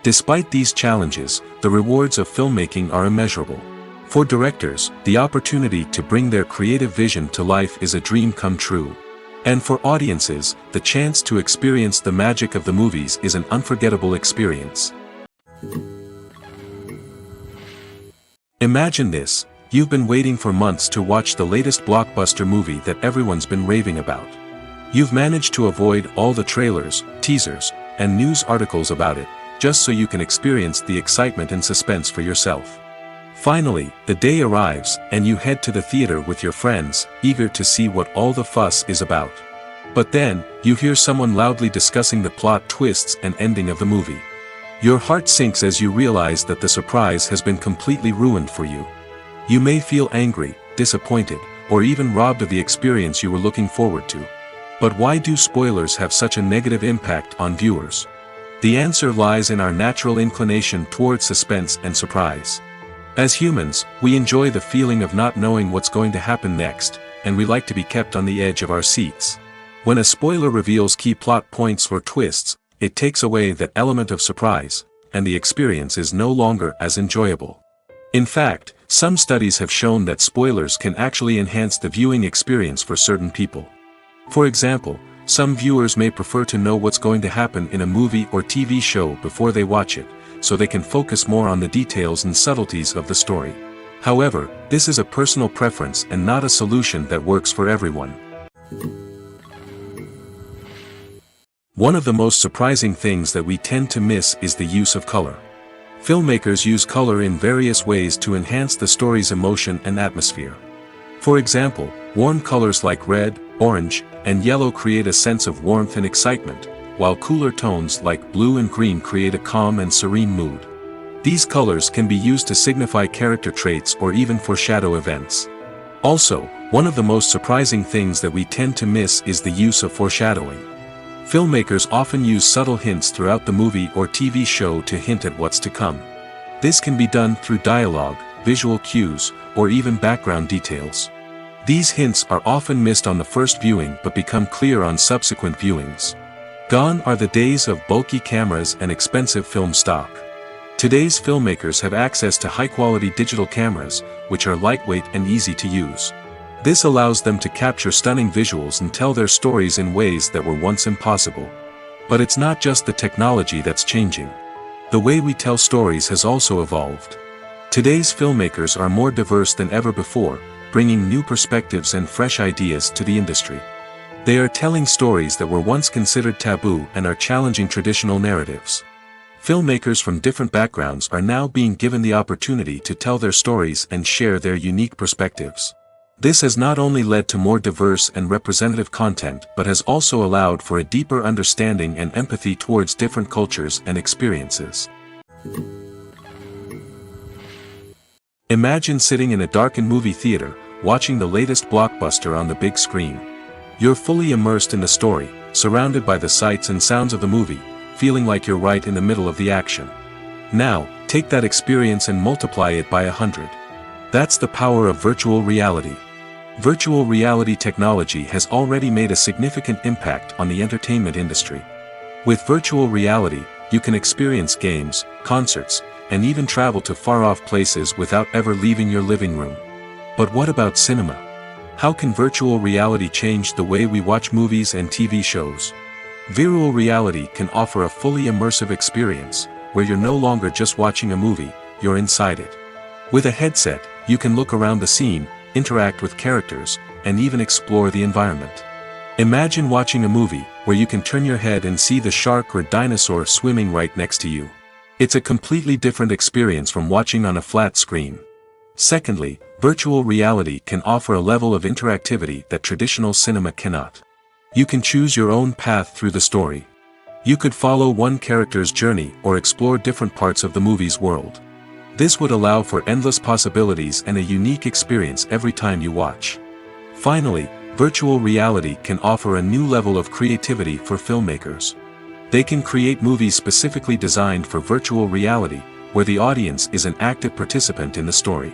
Despite these challenges, the rewards of filmmaking are immeasurable. For directors, the opportunity to bring their creative vision to life is a dream come true. And for audiences, the chance to experience the magic of the movies is an unforgettable experience. Imagine this. You've been waiting for months to watch the latest blockbuster movie that everyone's been raving about. You've managed to avoid all the trailers, teasers, and news articles about it, just so you can experience the excitement and suspense for yourself. Finally, the day arrives, and you head to the theater with your friends, eager to see what all the fuss is about. But then, you hear someone loudly discussing the plot twists and ending of the movie. Your heart sinks as you realize that the surprise has been completely ruined for you. You may feel angry, disappointed, or even robbed of the experience you were looking forward to. But why do spoilers have such a negative impact on viewers? The answer lies in our natural inclination toward suspense and surprise. As humans, we enjoy the feeling of not knowing what's going to happen next, and we like to be kept on the edge of our seats. When a spoiler reveals key plot points or twists, it takes away that element of surprise, and the experience is no longer as enjoyable. In fact, some studies have shown that spoilers can actually enhance the viewing experience for certain people. For example, some viewers may prefer to know what's going to happen in a movie or TV show before they watch it, so they can focus more on the details and subtleties of the story. However, this is a personal preference and not a solution that works for everyone. One of the most surprising things that we tend to miss is the use of color. Filmmakers use color in various ways to enhance the story's emotion and atmosphere. For example, warm colors like red, orange, and yellow create a sense of warmth and excitement, while cooler tones like blue and green create a calm and serene mood. These colors can be used to signify character traits or even foreshadow events. Also, one of the most surprising things that we tend to miss is the use of foreshadowing. Filmmakers often use subtle hints throughout the movie or TV show to hint at what's to come. This can be done through dialogue, visual cues, or even background details. These hints are often missed on the first viewing but become clear on subsequent viewings. Gone are the days of bulky cameras and expensive film stock. Today's filmmakers have access to high-quality digital cameras, which are lightweight and easy to use. This allows them to capture stunning visuals and tell their stories in ways that were once impossible. But it's not just the technology that's changing. The way we tell stories has also evolved. Today's filmmakers are more diverse than ever before, bringing new perspectives and fresh ideas to the industry. They are telling stories that were once considered taboo and are challenging traditional narratives. Filmmakers from different backgrounds are now being given the opportunity to tell their stories and share their unique perspectives. This has not only led to more diverse and representative content but has also allowed for a deeper understanding and empathy towards different cultures and experiences. Imagine sitting in a darkened movie theater, watching the latest blockbuster on the big screen. You're fully immersed in the story, surrounded by the sights and sounds of the movie, feeling like you're right in the middle of the action. Now, take that experience and multiply it by 100. That's the power of virtual reality. Virtual reality technology has already made a significant impact on the entertainment industry. With virtual reality, you can experience games, concerts, and even travel to far-off places without ever leaving your living room. But what about cinema? How can virtual reality change the way we watch movies and TV shows? Virtual reality can offer a fully immersive experience, where you're no longer just watching a movie, you're inside it. With a headset, you can look around the scene, interact with characters, and even explore the environment. Imagine watching a movie where you can turn your head and see the shark or dinosaur swimming right next to you. It's a completely different experience from watching on a flat screen. Secondly, virtual reality can offer a level of interactivity that traditional cinema cannot. You can choose your own path through the story. You could follow one character's journey or explore different parts of the movie's world. This would allow for endless possibilities and a unique experience every time you watch. Finally, virtual reality can offer a new level of creativity for filmmakers. They can create movies specifically designed for virtual reality, where the audience is an active participant in the story.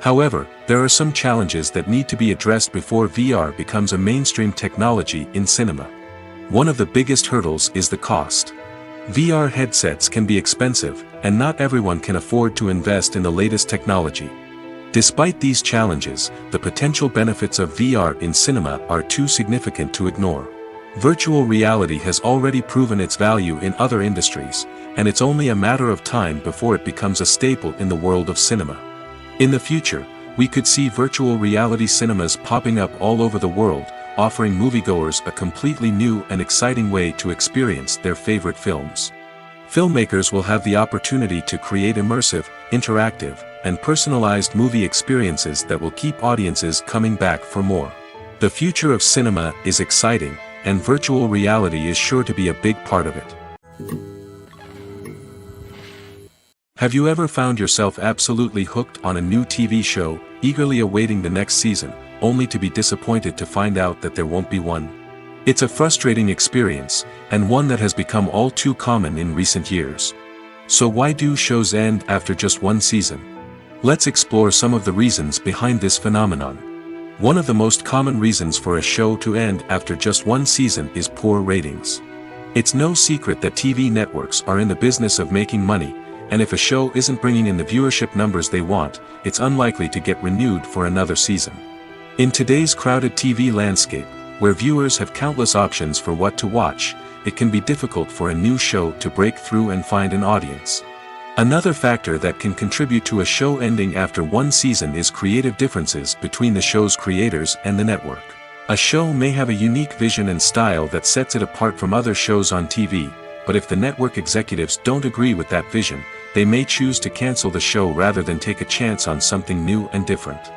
However, there are some challenges that need to be addressed before VR becomes a mainstream technology in cinema. One of the biggest hurdles is the cost. VR headsets can be expensive, and not everyone can afford to invest in the latest technology. Despite these challenges, the potential benefits of VR in cinema are too significant to ignore. Virtual reality has already proven its value in other industries, and it's only a matter of time before it becomes a staple in the world of cinema. In the future, we could see virtual reality cinemas popping up all over the world, offering moviegoers a completely new and exciting way to experience their favorite films. Filmmakers will have the opportunity to create immersive, interactive, and personalized movie experiences that will keep audiences coming back for more. The future of cinema is exciting, and virtual reality is sure to be a big part of it. Have you ever found yourself absolutely hooked on a new TV show, eagerly awaiting the next season, only to be disappointed to find out that there won't be one? It's a frustrating experience, and one that has become all too common in recent years. So why do shows end after just one season? Let's explore some of the reasons behind this phenomenon. One of the most common reasons for a show to end after just one season is poor ratings. It's no secret that TV networks are in the business of making money, and if a show isn't bringing in the viewership numbers they want, it's unlikely to get renewed for another season. In today's crowded TV landscape, where viewers have countless options for what to watch, it can be difficult for a new show to break through and find an audience. Another factor that can contribute to a show ending after one season is creative differences between the show's creators and the network. A show may have a unique vision and style that sets it apart from other shows on TV, but if the network executives don't agree with that vision, they may choose to cancel the show rather than take a chance on something new and different.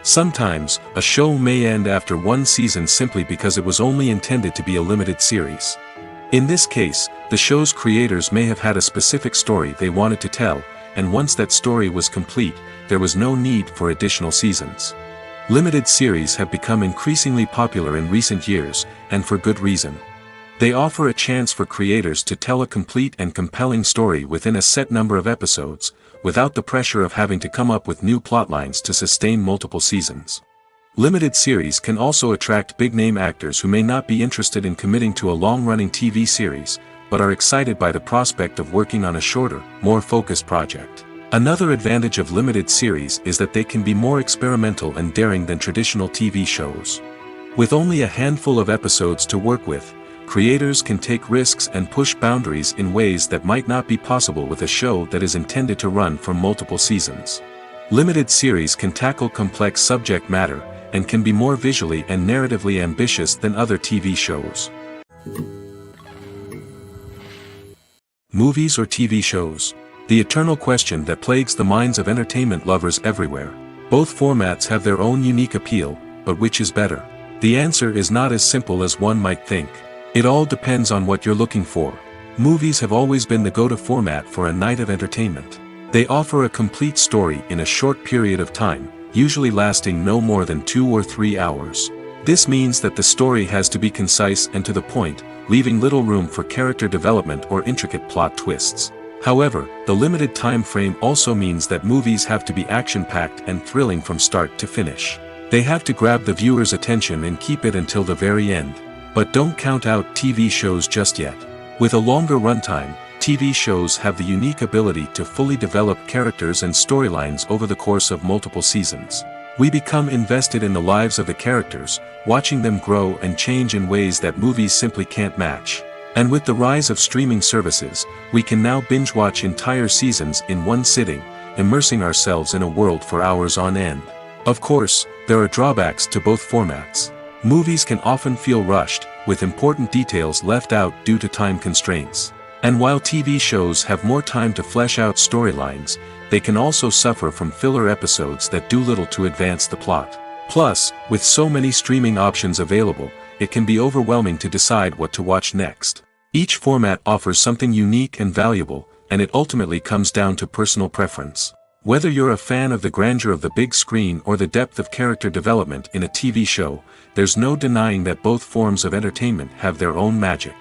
Sometimes, a show may end after one season simply because it was only intended to be a limited series. In this case, the show's creators may have had a specific story they wanted to tell, and once that story was complete, there was no need for additional seasons. Limited series have become increasingly popular in recent years, and for good reason. They offer a chance for creators to tell a complete and compelling story within a set number of episodes, without the pressure of having to come up with new plotlines to sustain multiple seasons. Limited series can also attract big-name actors who may not be interested in committing to a long-running TV series, but are excited by the prospect of working on a shorter, more focused project. Another advantage of limited series is that they can be more experimental and daring than traditional TV shows. With only a handful of episodes to work with, creators can take risks and push boundaries in ways that might not be possible with a show that is intended to run for multiple seasons. Limited series can tackle complex subject matter, and can be more visually and narratively ambitious than other TV shows. Movies or TV shows? The eternal question that plagues the minds of entertainment lovers everywhere. Both formats have their own unique appeal, but which is better? The answer is not as simple as one might think. It all depends on what you're looking for. Movies have always been the go-to format for a night of entertainment. They offer a complete story in a short period of time, usually lasting no more than 2 or 3 hours. This means that the story has to be concise and to the point, leaving little room for character development or intricate plot twists. However, the limited time frame also means that movies have to be action-packed and thrilling from start to finish. They have to grab the viewer's attention and keep it until the very end. But don't count out TV shows just yet. With a longer runtime, TV shows have the unique ability to fully develop characters and storylines over the course of multiple seasons. We become invested in the lives of the characters, watching them grow and change in ways that movies simply can't match. And with the rise of streaming services, we can now binge-watch entire seasons in one sitting, immersing ourselves in a world for hours on end. Of course, there are drawbacks to both formats. Movies can often feel rushed, with important details left out due to time constraints. And while TV shows have more time to flesh out storylines, they can also suffer from filler episodes that do little to advance the plot. Plus, with so many streaming options available, it can be overwhelming to decide what to watch next. Each format offers something unique and valuable, and it ultimately comes down to personal preference. Whether you're a fan of the grandeur of the big screen or the depth of character development in a TV show, there's no denying that both forms of entertainment have their own magic.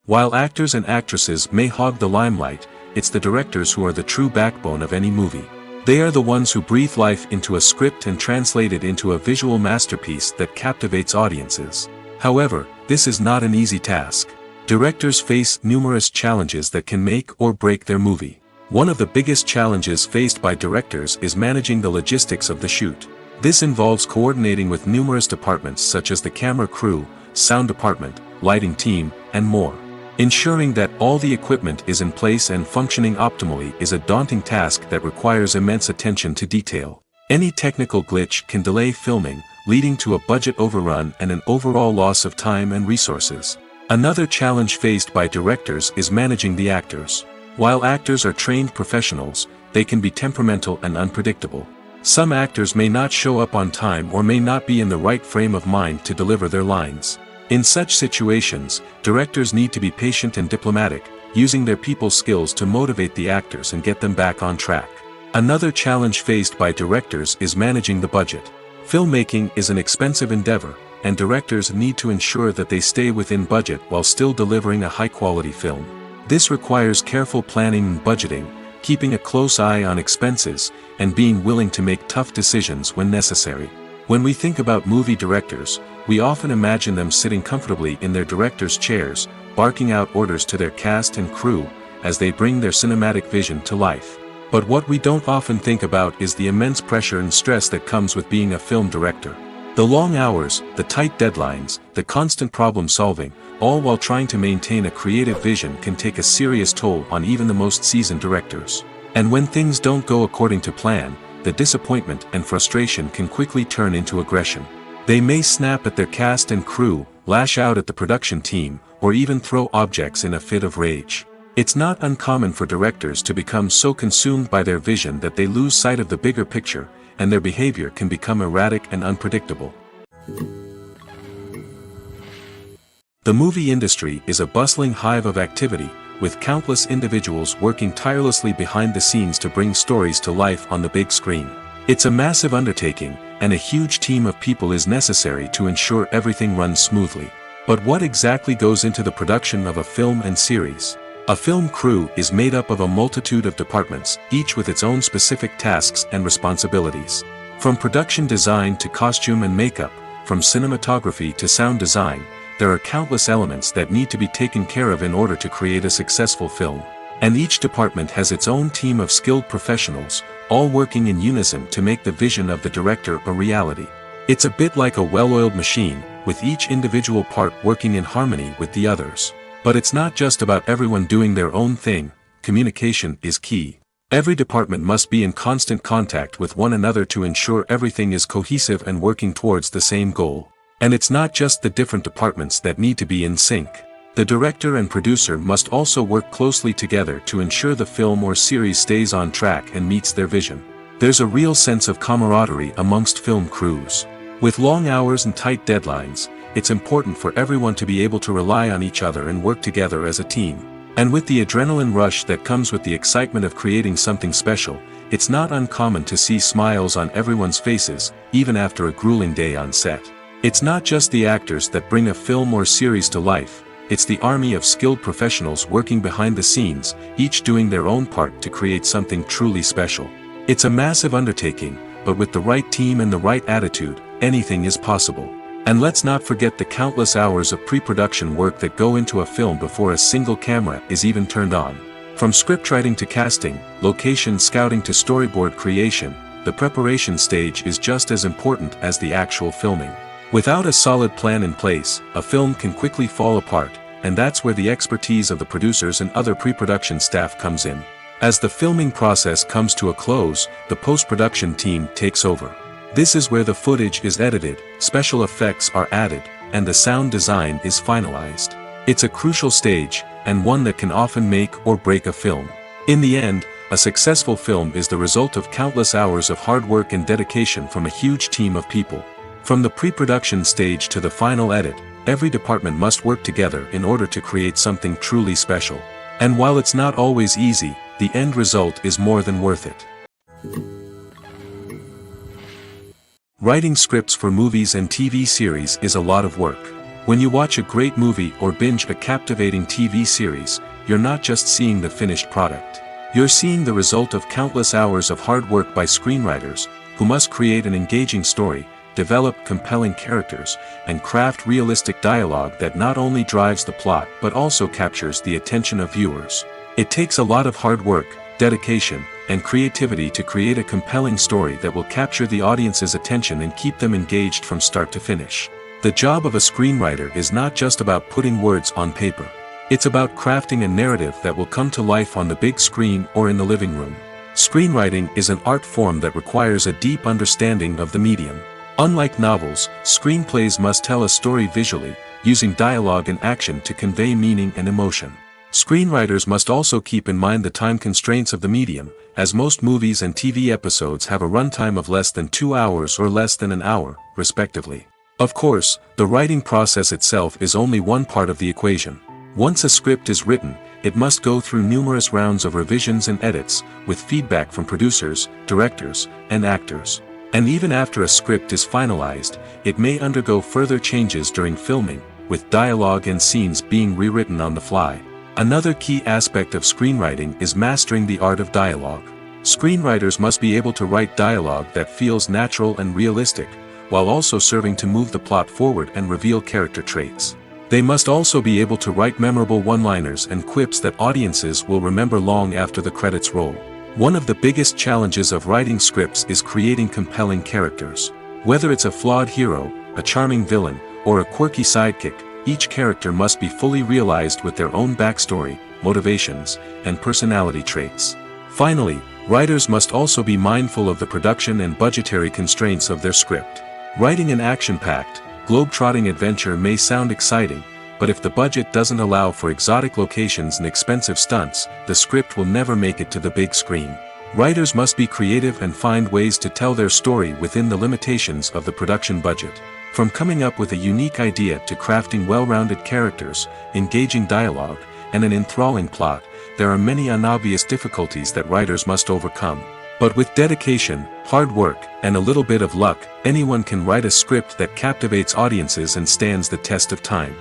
While actors and actresses may hog the limelight, it's the directors who are the true backbone of any movie. They are the ones who breathe life into a script and translate it into a visual masterpiece that captivates audiences. However, this is not an easy task. Directors face numerous challenges that can make or break their movie. One of the biggest challenges faced by directors is managing the logistics of the shoot. This involves coordinating with numerous departments such as the camera crew, sound department, lighting team, and more. Ensuring that all the equipment is in place and functioning optimally is a daunting task that requires immense attention to detail. Any technical glitch can delay filming, leading to a budget overrun and an overall loss of time and resources. Another challenge faced by directors is managing the actors. While actors are trained professionals, they can be temperamental and unpredictable. Some actors may not show up on time or may not be in the right frame of mind to deliver their lines. In such situations, directors need to be patient and diplomatic, using their people skills to motivate the actors and get them back on track. Another challenge faced by directors is managing the budget. Filmmaking is an expensive endeavor, and directors need to ensure that they stay within budget while still delivering a high-quality film. This requires careful planning and budgeting, keeping a close eye on expenses, and being willing to make tough decisions when necessary. When we think about movie directors, we often imagine them sitting comfortably in their director's chairs, barking out orders to their cast and crew, as they bring their cinematic vision to life. But what we don't often think about is the immense pressure and stress that comes with being a film director. The long hours, the tight deadlines, the constant problem solving, all while trying to maintain a creative vision can take a serious toll on even the most seasoned directors. And when things don't go according to plan, the disappointment and frustration can quickly turn into aggression. They may snap at their cast and crew, lash out at the production team, or even throw objects in a fit of rage. It's not uncommon for directors to become so consumed by their vision that they lose sight of the bigger picture, and their behavior can become erratic and unpredictable. The movie industry is a bustling hive of activity, with countless individuals working tirelessly behind the scenes to bring stories to life on the big screen. It's a massive undertaking, and a huge team of people is necessary to ensure everything runs smoothly. But what exactly goes into the production of a film and series? A film crew is made up of a multitude of departments, each with its own specific tasks and responsibilities. From production design to costume and makeup, from cinematography to sound design, there are countless elements that need to be taken care of in order to create a successful film. And each department has its own team of skilled professionals, all working in unison to make the vision of the director a reality. It's a bit like a well-oiled machine, with each individual part working in harmony with the others. But it's not just about everyone doing their own thing. Communication is key. Every department must be in constant contact with one another to ensure everything is cohesive and working towards the same goal. And it's not just the different departments that need to be in sync. The director and producer must also work closely together to ensure the film or series stays on track and meets their vision. There's a real sense of camaraderie amongst film crews. With long hours and tight deadlines, it's important for everyone to be able to rely on each other and work together as a team. And with the adrenaline rush that comes with the excitement of creating something special, it's not uncommon to see smiles on everyone's faces, even after a grueling day on set. It's not just the actors that bring a film or series to life, it's the army of skilled professionals working behind the scenes, each doing their own part to create something truly special. It's a massive undertaking, but with the right team and the right attitude, anything is possible. And let's not forget the countless hours of pre-production work that go into a film before a single camera is even turned on. From scriptwriting to casting, location scouting to storyboard creation, the preparation stage is just as important as the actual filming. Without a solid plan in place, a film can quickly fall apart, and that's where the expertise of the producers and other pre-production staff comes in. As the filming process comes to a close, the post-production team takes over. This is where the footage is edited, special effects are added, and the sound design is finalized. It's a crucial stage, and one that can often make or break a film. In the end, a successful film is the result of countless hours of hard work and dedication from a huge team of people. From the pre-production stage to the final edit, every department must work together in order to create something truly special. And while it's not always easy, the end result is more than worth it. Writing scripts for movies and TV series is a lot of work. When you watch a great movie or binge a captivating TV series, you're not just seeing the finished product. You're seeing the result of countless hours of hard work by screenwriters, who must create an engaging story, develop compelling characters, and craft realistic dialogue that not only drives the plot but also captures the attention of viewers. It takes a lot of hard work, dedication, and creativity to create a compelling story that will capture the audience's attention and keep them engaged from start to finish. The job of a screenwriter is not just about putting words on paper. It's about crafting a narrative that will come to life on the big screen or in the living room. Screenwriting is an art form that requires a deep understanding of the medium. Unlike novels, screenplays must tell a story visually, using dialogue and action to convey meaning and emotion. Screenwriters must also keep in mind the time constraints of the medium, as most movies and TV episodes have a runtime of less than 2 hours or less than an hour, respectively. Of course, the writing process itself is only one part of the equation. Once a script is written, it must go through numerous rounds of revisions and edits, with feedback from producers, directors, and actors. And even after a script is finalized, it may undergo further changes during filming, with dialogue and scenes being rewritten on the fly. Another key aspect of screenwriting is mastering the art of dialogue. Screenwriters must be able to write dialogue that feels natural and realistic, while also serving to move the plot forward and reveal character traits. They must also be able to write memorable one-liners and quips that audiences will remember long after the credits roll. One of the biggest challenges of writing scripts is creating compelling characters. Whether it's a flawed hero, a charming villain, or a quirky sidekick, each character must be fully realized with their own backstory, motivations, and personality traits. Finally, writers must also be mindful of the production and budgetary constraints of their script. Writing an action-packed, globe-trotting adventure may sound exciting, but if the budget doesn't allow for exotic locations and expensive stunts, the script will never make it to the big screen. Writers must be creative and find ways to tell their story within the limitations of the production budget. From coming up with a unique idea to crafting well-rounded characters, engaging dialogue, and an enthralling plot, there are many unobvious difficulties that writers must overcome. But with dedication, hard work, and a little bit of luck, anyone can write a script that captivates audiences and stands the test of time.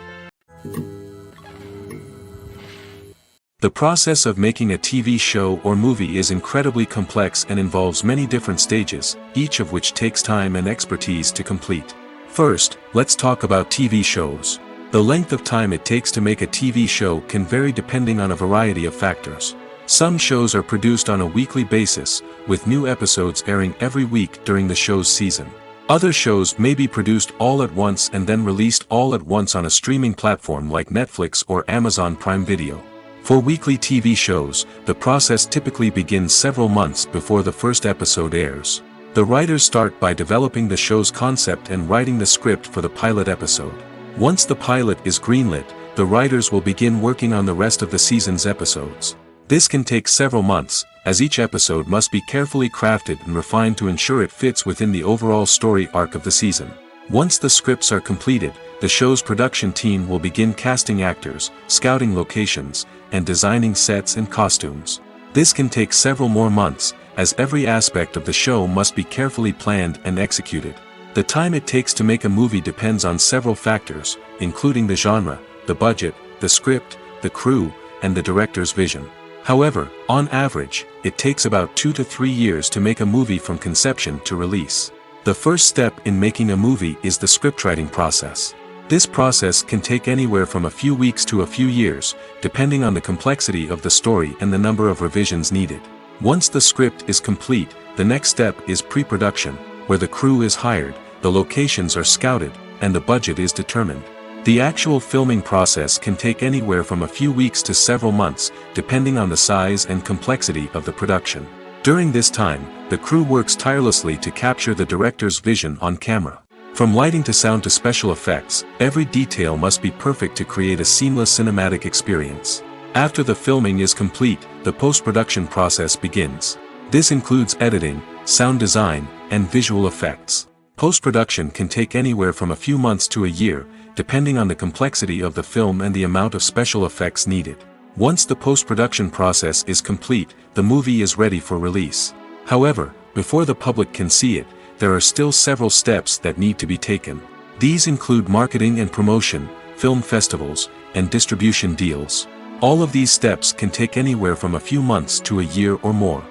The process of making a TV show or movie is incredibly complex and involves many different stages, each of which takes time and expertise to complete. First, let's talk about TV shows. The length of time it takes to make a TV show can vary depending on a variety of factors. Some shows are produced on a weekly basis, with new episodes airing every week during the show's season. Other shows may be produced all at once and then released all at once on a streaming platform like Netflix or Amazon Prime Video. For weekly TV shows, the process typically begins several months before the first episode airs. The writers start by developing the show's concept and writing the script for the pilot episode. Once the pilot is greenlit, the writers will begin working on the rest of the season's episodes. This can take several months, as each episode must be carefully crafted and refined to ensure it fits within the overall story arc of the season. Once the scripts are completed, the show's production team will begin casting actors, scouting locations, and designing sets and costumes. This can take several more months, as every aspect of the show must be carefully planned and executed. The time it takes to make a movie depends on several factors, including the genre, the budget, the script, the crew, and the director's vision. However, on average, it takes about 2 to 3 years to make a movie from conception to release. The first step in making a movie is the scriptwriting process. This process can take anywhere from a few weeks to a few years, depending on the complexity of the story and the number of revisions needed. Once the script is complete, the next step is pre-production, where the crew is hired, the locations are scouted, and the budget is determined. The actual filming process can take anywhere from a few weeks to several months, depending on the size and complexity of the production. During this time, the crew works tirelessly to capture the director's vision on camera. From lighting to sound to special effects, every detail must be perfect to create a seamless cinematic experience. After the filming is complete, the post-production process begins. This includes editing, sound design, and visual effects. Post-production can take anywhere from a few months to a year, depending on the complexity of the film and the amount of special effects needed. Once the post-production process is complete, the movie is ready for release. However, before the public can see it, there are still several steps that need to be taken. These include marketing and promotion, film festivals, and distribution deals. All of these steps can take anywhere from a few months to a year or more.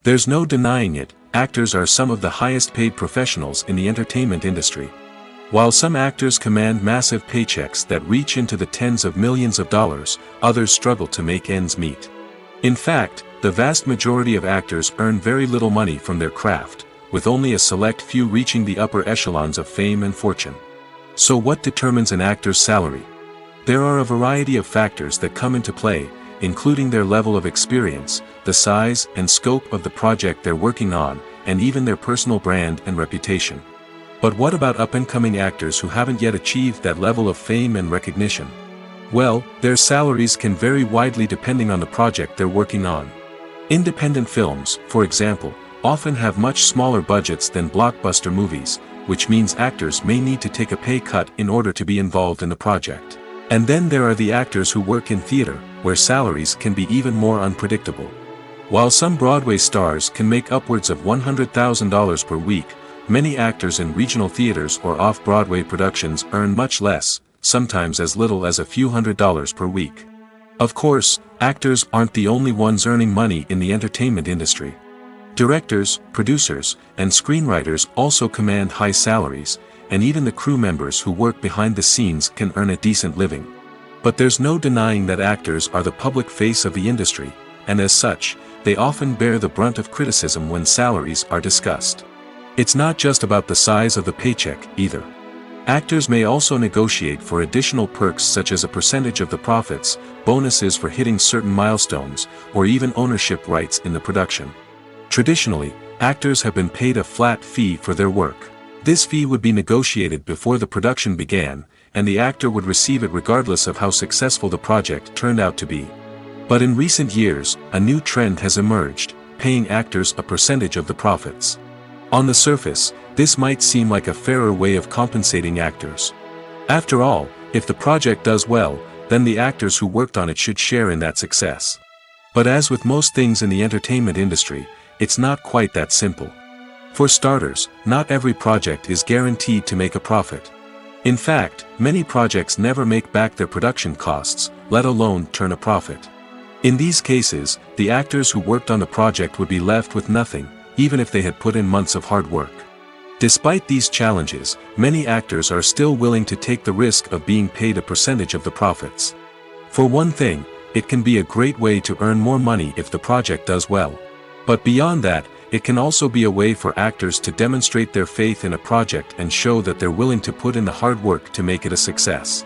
There's no denying it, actors are some of the highest paid professionals in the entertainment industry. While some actors command massive paychecks that reach into the tens of millions of dollars, others struggle to make ends meet. In fact, the vast majority of actors earn very little money from their craft, with only a select few reaching the upper echelons of fame and fortune. So what determines an actor's salary? There are a variety of factors that come into play, including their level of experience, the size and scope of the project they're working on, and even their personal brand and reputation. But what about up-and-coming actors who haven't yet achieved that level of fame and recognition? Well, their salaries can vary widely depending on the project they're working on. Independent films, for example, often have much smaller budgets than blockbuster movies, which means actors may need to take a pay cut in order to be involved in the project. And then there are the actors who work in theater, where salaries can be even more unpredictable. While some Broadway stars can make upwards of $100,000 per week, many actors in regional theaters or off-Broadway productions earn much less, sometimes as little as a few $100s per week. Of course, actors aren't the only ones earning money in the entertainment industry. Directors, producers, and screenwriters also command high salaries, and even the crew members who work behind the scenes can earn a decent living. But there's no denying that actors are the public face of the industry, and as such, they often bear the brunt of criticism when salaries are discussed. It's not just about the size of the paycheck, either. Actors may also negotiate for additional perks such as a percentage of the profits, bonuses for hitting certain milestones, or even ownership rights in the production. Traditionally, actors have been paid a flat fee for their work. This fee would be negotiated before the production began, and the actor would receive it regardless of how successful the project turned out to be. But in recent years, a new trend has emerged, paying actors a percentage of the profits. On the surface, this might seem like a fairer way of compensating actors. After all, if the project does well, then the actors who worked on it should share in that success. But as with most things in the entertainment industry, it's not quite that simple. For starters, not every project is guaranteed to make a profit. In fact, many projects never make back their production costs, let alone turn a profit. In these cases, the actors who worked on the project would be left with nothing, even if they had put in months of hard work. Despite these challenges, many actors are still willing to take the risk of being paid a percentage of the profits. For one thing, it can be a great way to earn more money if the project does well. But beyond that, it can also be a way for actors to demonstrate their faith in a project and show that they're willing to put in the hard work to make it a success.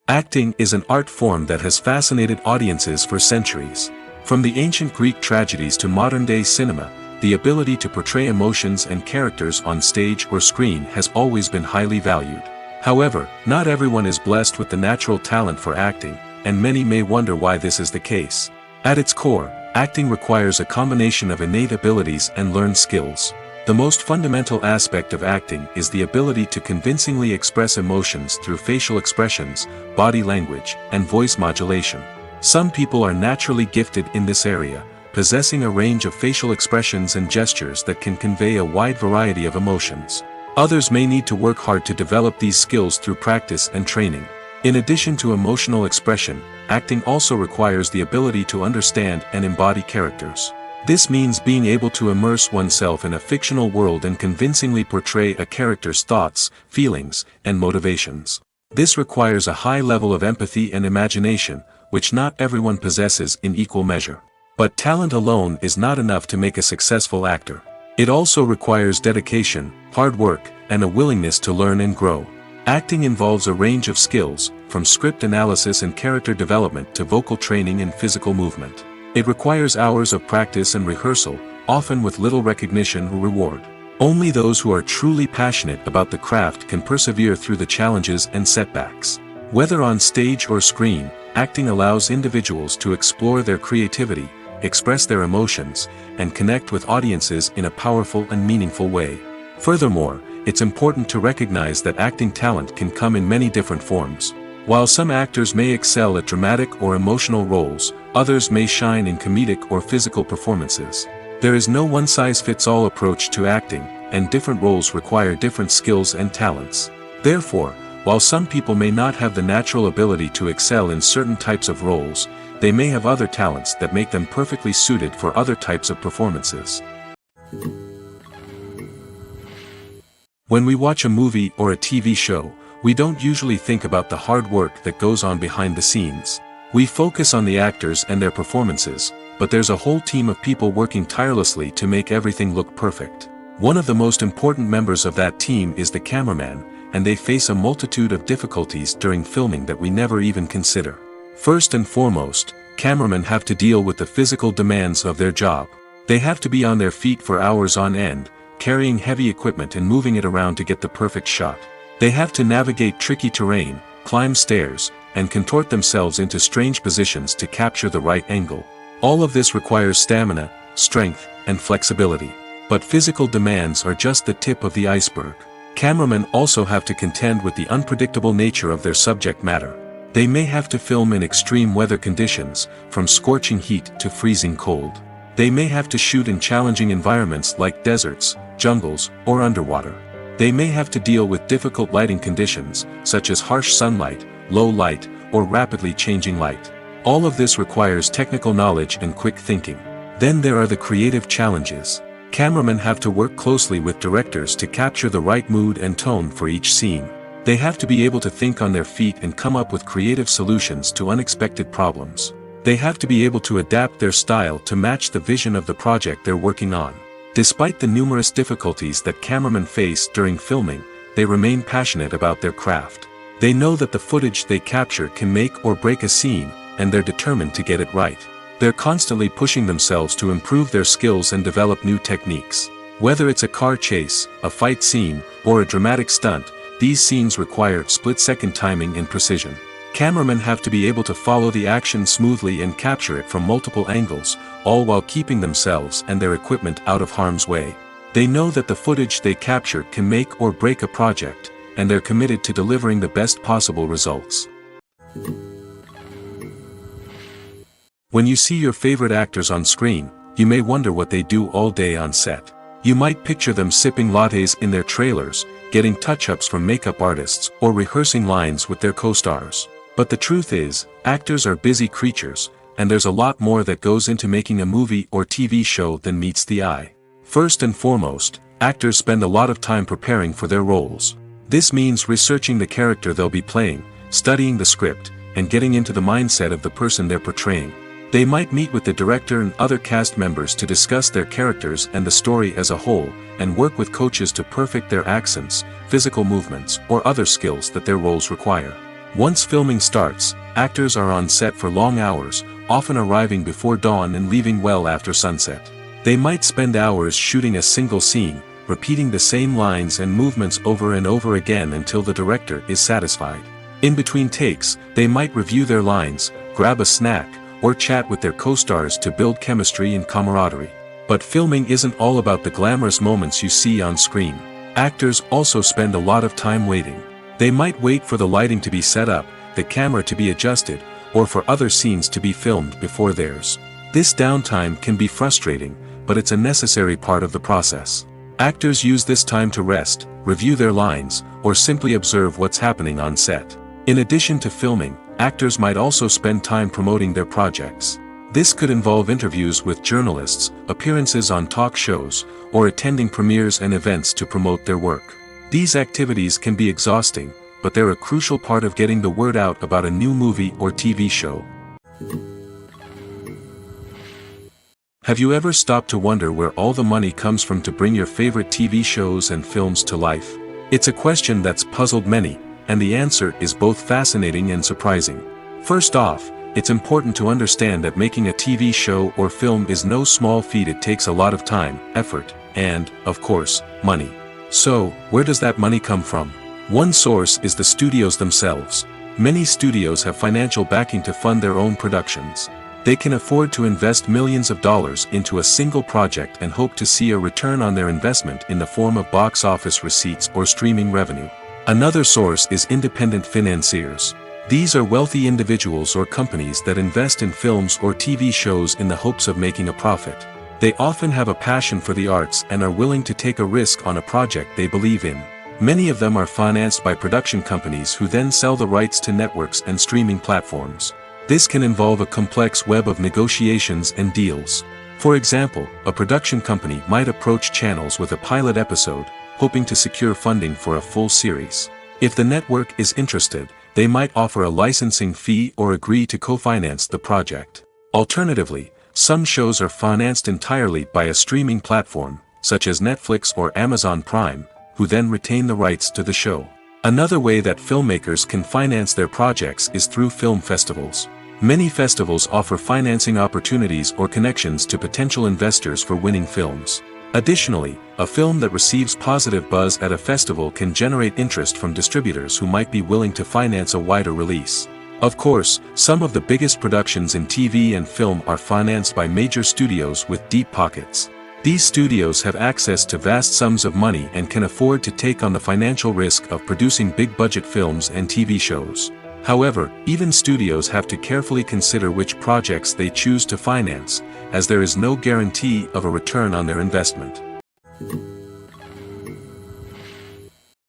Acting is an art form that has fascinated audiences for centuries. From the ancient Greek tragedies to modern-day cinema, the ability to portray emotions and characters on stage or screen has always been highly valued. However, not everyone is blessed with the natural talent for acting, and many may wonder why this is the case. At its core, acting requires a combination of innate abilities and learned skills. The most fundamental aspect of acting is the ability to convincingly express emotions through facial expressions, body language, and voice modulation. Some people are naturally gifted in this area, possessing a range of facial expressions and gestures that can convey a wide variety of emotions. Others may need to work hard to develop these skills through practice and training. In addition to emotional expression, acting also requires the ability to understand and embody characters. This means being able to immerse oneself in a fictional world and convincingly portray a character's thoughts, feelings, and motivations. This requires a high level of empathy and imagination, which not everyone possesses in equal measure. But talent alone is not enough to make a successful actor. It also requires dedication, hard work, and a willingness to learn and grow. Acting involves a range of skills, from script analysis and character development to vocal training and physical movement. It requires hours of practice and rehearsal, often with little recognition or reward. Only those who are truly passionate about the craft can persevere through the challenges and setbacks. Whether on stage or screen, acting allows individuals to explore their creativity, express their emotions, and connect with audiences in a powerful and meaningful way. Furthermore, it's important to recognize that acting talent can come in many different forms. While some actors may excel at dramatic or emotional roles, others may shine in comedic or physical performances. There is no one-size-fits-all approach to acting, and different roles require different skills and talents. Therefore, while some people may not have the natural ability to excel in certain types of roles, they may have other talents that make them perfectly suited for other types of performances. When we watch a movie or a TV show, we don't usually think about the hard work that goes on behind the scenes. We focus on the actors and their performances, but there's a whole team of people working tirelessly to make everything look perfect. One of the most important members of that team is the cameraman, and they face a multitude of difficulties during filming that we never even consider. First and foremost, cameramen have to deal with the physical demands of their job. They have to be on their feet for hours on end, carrying heavy equipment and moving it around to get the perfect shot. They have to navigate tricky terrain, climb stairs, and contort themselves into strange positions to capture the right angle. All of this requires stamina, strength, and flexibility. But physical demands are just the tip of the iceberg. Cameramen also have to contend with the unpredictable nature of their subject matter. They may have to film in extreme weather conditions, from scorching heat to freezing cold. They may have to shoot in challenging environments like deserts, jungles, or underwater. They may have to deal with difficult lighting conditions, such as harsh sunlight, low light, or rapidly changing light. All of this requires technical knowledge and quick thinking. Then there are the creative challenges. Cameramen have to work closely with directors to capture the right mood and tone for each scene. They have to be able to think on their feet and come up with creative solutions to unexpected problems. They have to be able to adapt their style to match the vision of the project they're working on. Despite the numerous difficulties that cameramen face during filming, they remain passionate about their craft. They know that the footage they capture can make or break a scene, and they're determined to get it right. They're constantly pushing themselves to improve their skills and develop new techniques. Whether it's a car chase, a fight scene, or a dramatic stunt, these scenes require split-second timing and precision. Cameramen have to be able to follow the action smoothly and capture it from multiple angles, all while keeping themselves and their equipment out of harm's way. They know that the footage they capture can make or break a project, and they're committed to delivering the best possible results. When you see your favorite actors on screen, you may wonder what they do all day on set. You might picture them sipping lattes in their trailers, getting touch-ups from makeup artists, or rehearsing lines with their co-stars. But the truth is, actors are busy creatures, and there's a lot more that goes into making a movie or TV show than meets the eye. First and foremost, actors spend a lot of time preparing for their roles. This means researching the character they'll be playing, studying the script, and getting into the mindset of the person they're portraying. They might meet with the director and other cast members to discuss their characters and the story as a whole, and work with coaches to perfect their accents, physical movements, or other skills that their roles require. Once filming starts, actors are on set for long hours, often arriving before dawn and leaving well after sunset. They might spend hours shooting a single scene, repeating the same lines and movements over and over again until the director is satisfied. In between takes, they might review their lines, grab a snack, or chat with their co-stars to build chemistry and camaraderie. But filming isn't all about the glamorous moments you see on screen. Actors also spend a lot of time waiting. They might wait for the lighting to be set up, the camera to be adjusted, or for other scenes to be filmed before theirs. This downtime can be frustrating, but it's a necessary part of the process. Actors use this time to rest, review their lines, or simply observe what's happening on set. In addition to filming, actors might also spend time promoting their projects. This could involve interviews with journalists, appearances on talk shows, or attending premieres and events to promote their work. These activities can be exhausting, but they're a crucial part of getting the word out about a new movie or TV show. Have you ever stopped to wonder where all the money comes from to bring your favorite TV shows and films to life? It's a question that's puzzled many, and the answer is both fascinating and surprising. First off, it's important to understand that making a TV show or film is no small feat. It takes a lot of time, effort, and, of course, money. So, where does that money come from? One source is the studios themselves. Many studios have financial backing to fund their own productions. They can afford to invest millions of dollars into a single project and hope to see a return on their investment in the form of box office receipts or streaming revenue. Another source is independent financiers. These are wealthy individuals or companies that invest in films or TV shows in the hopes of making a profit. They often have a passion for the arts and are willing to take a risk on a project they believe in. Many of them are financed by production companies who then sell the rights to networks and streaming platforms. This can involve a complex web of negotiations and deals. For example, a production company might approach channels with a pilot episode, hoping to secure funding for a full series. If the network is interested, they might offer a licensing fee or agree to co-finance the project. Alternatively, some shows are financed entirely by a streaming platform, such as Netflix or Amazon Prime, who then retain the rights to the show. Another way that filmmakers can finance their projects is through film festivals. Many festivals offer financing opportunities or connections to potential investors for winning films. Additionally, a film that receives positive buzz at a festival can generate interest from distributors who might be willing to finance a wider release. Of course, some of the biggest productions in TV and film are financed by major studios with deep pockets. These studios have access to vast sums of money and can afford to take on the financial risk of producing big-budget films and TV shows. However, even studios have to carefully consider which projects they choose to finance, as there is no guarantee of a return on their investment.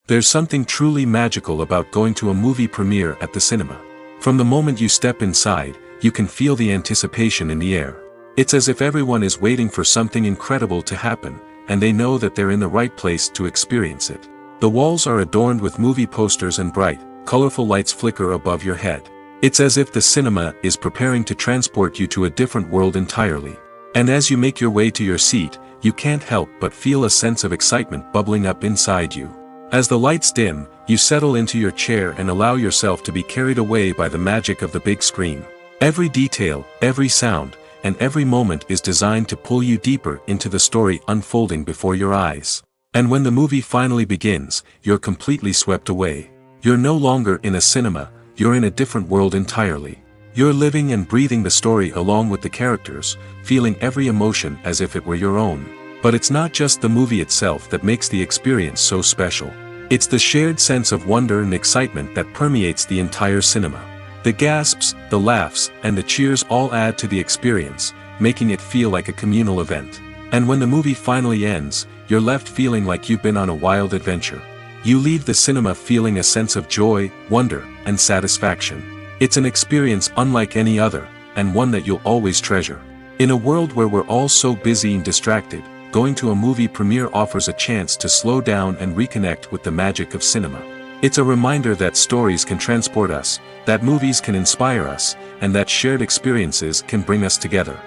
There's something truly magical about going to a movie premiere at the cinema. From the moment you step inside, you can feel the anticipation in the air. It's as if everyone is waiting for something incredible to happen, and they know that they're in the right place to experience it. The walls are adorned with movie posters and bright, colorful lights flicker above your head. It's as if the cinema is preparing to transport you to a different world entirely. And as you make your way to your seat, you can't help but feel a sense of excitement bubbling up inside you. As the lights dim, you settle into your chair and allow yourself to be carried away by the magic of the big screen. Every detail, every sound, and every moment is designed to pull you deeper into the story unfolding before your eyes. And when the movie finally begins, you're completely swept away. You're no longer in a cinema, you're in a different world entirely. You're living and breathing the story along with the characters, feeling every emotion as if it were your own. But it's not just the movie itself that makes the experience so special. It's the shared sense of wonder and excitement that permeates the entire cinema. The gasps, the laughs, and the cheers all add to the experience, making it feel like a communal event. And when the movie finally ends, you're left feeling like you've been on a wild adventure. You leave the cinema feeling a sense of joy, wonder, and satisfaction. It's an experience unlike any other, and one that you'll always treasure. In a world where we're all so busy and distracted, going to a movie premiere offers a chance to slow down and reconnect with the magic of cinema. It's a reminder that stories can transport us, that movies can inspire us, and that shared experiences can bring us together.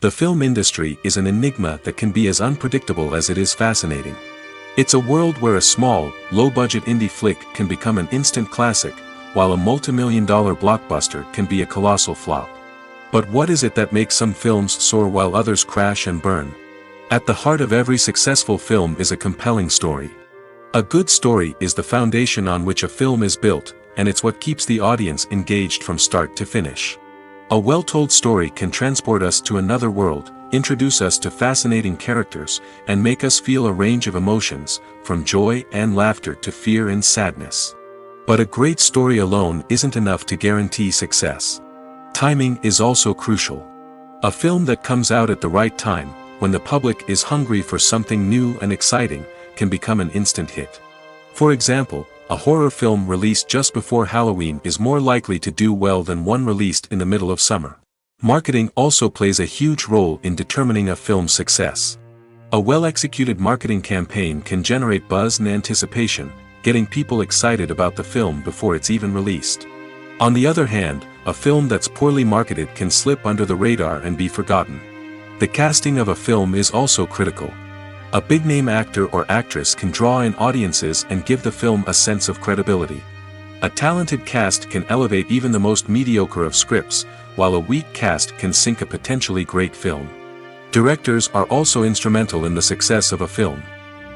The film industry is an enigma that can be as unpredictable as it is fascinating. It's a world where a small, low-budget indie flick can become an instant classic, while a multi-million-dollar blockbuster can be a colossal flop. But what is it that makes some films soar while others crash and burn? At the heart of every successful film is a compelling story. A good story is the foundation on which a film is built, and it's what keeps the audience engaged from start to finish. A well-told story can transport us to another world, introduce us to fascinating characters, and make us feel a range of emotions, from joy and laughter to fear and sadness. But a great story alone isn't enough to guarantee success. Timing is also crucial. A film that comes out at the right time, when the public is hungry for something new and exciting, can become an instant hit. For example, a horror film released just before Halloween is more likely to do well than one released in the middle of summer. Marketing also plays a huge role in determining a film's success. A well-executed marketing campaign can generate buzz and anticipation, getting people excited about the film before it's even released. On the other hand, a film that's poorly marketed can slip under the radar and be forgotten. The casting of a film is also critical. A big-name actor or actress can draw in audiences and give the film a sense of credibility. A talented cast can elevate even the most mediocre of scripts, while a weak cast can sink a potentially great film. Directors are also instrumental in the success of a film.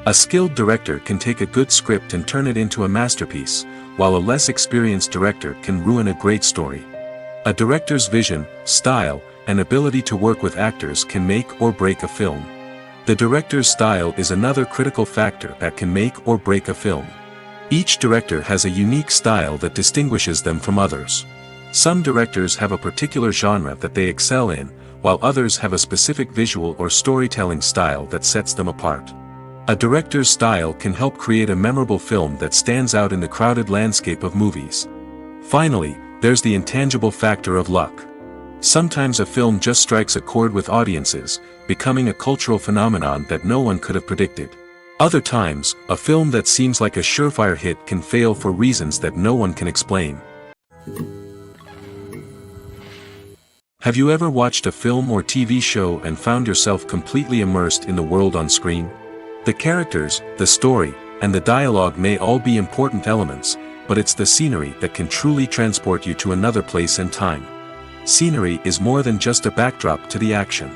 A skilled director can take a good script and turn it into a masterpiece, while a less experienced director can ruin a great story. A director's vision, style, and ability to work with actors can make or break a film. The director's style is another critical factor that can make or break a film. Each director has a unique style that distinguishes them from others. Some directors have a particular genre that they excel in, while others have a specific visual or storytelling style that sets them apart. A director's style can help create a memorable film that stands out in the crowded landscape of movies. Finally, there's the intangible factor of luck. Sometimes a film just strikes a chord with audiences, becoming a cultural phenomenon that no one could have predicted. Other times, a film that seems like a surefire hit can fail for reasons that no one can explain. Have you ever watched a film or TV show and found yourself completely immersed in the world on screen? The characters, the story, and the dialogue may all be important elements, but it's the scenery that can truly transport you to another place and time. Scenery is more than just a backdrop to the action.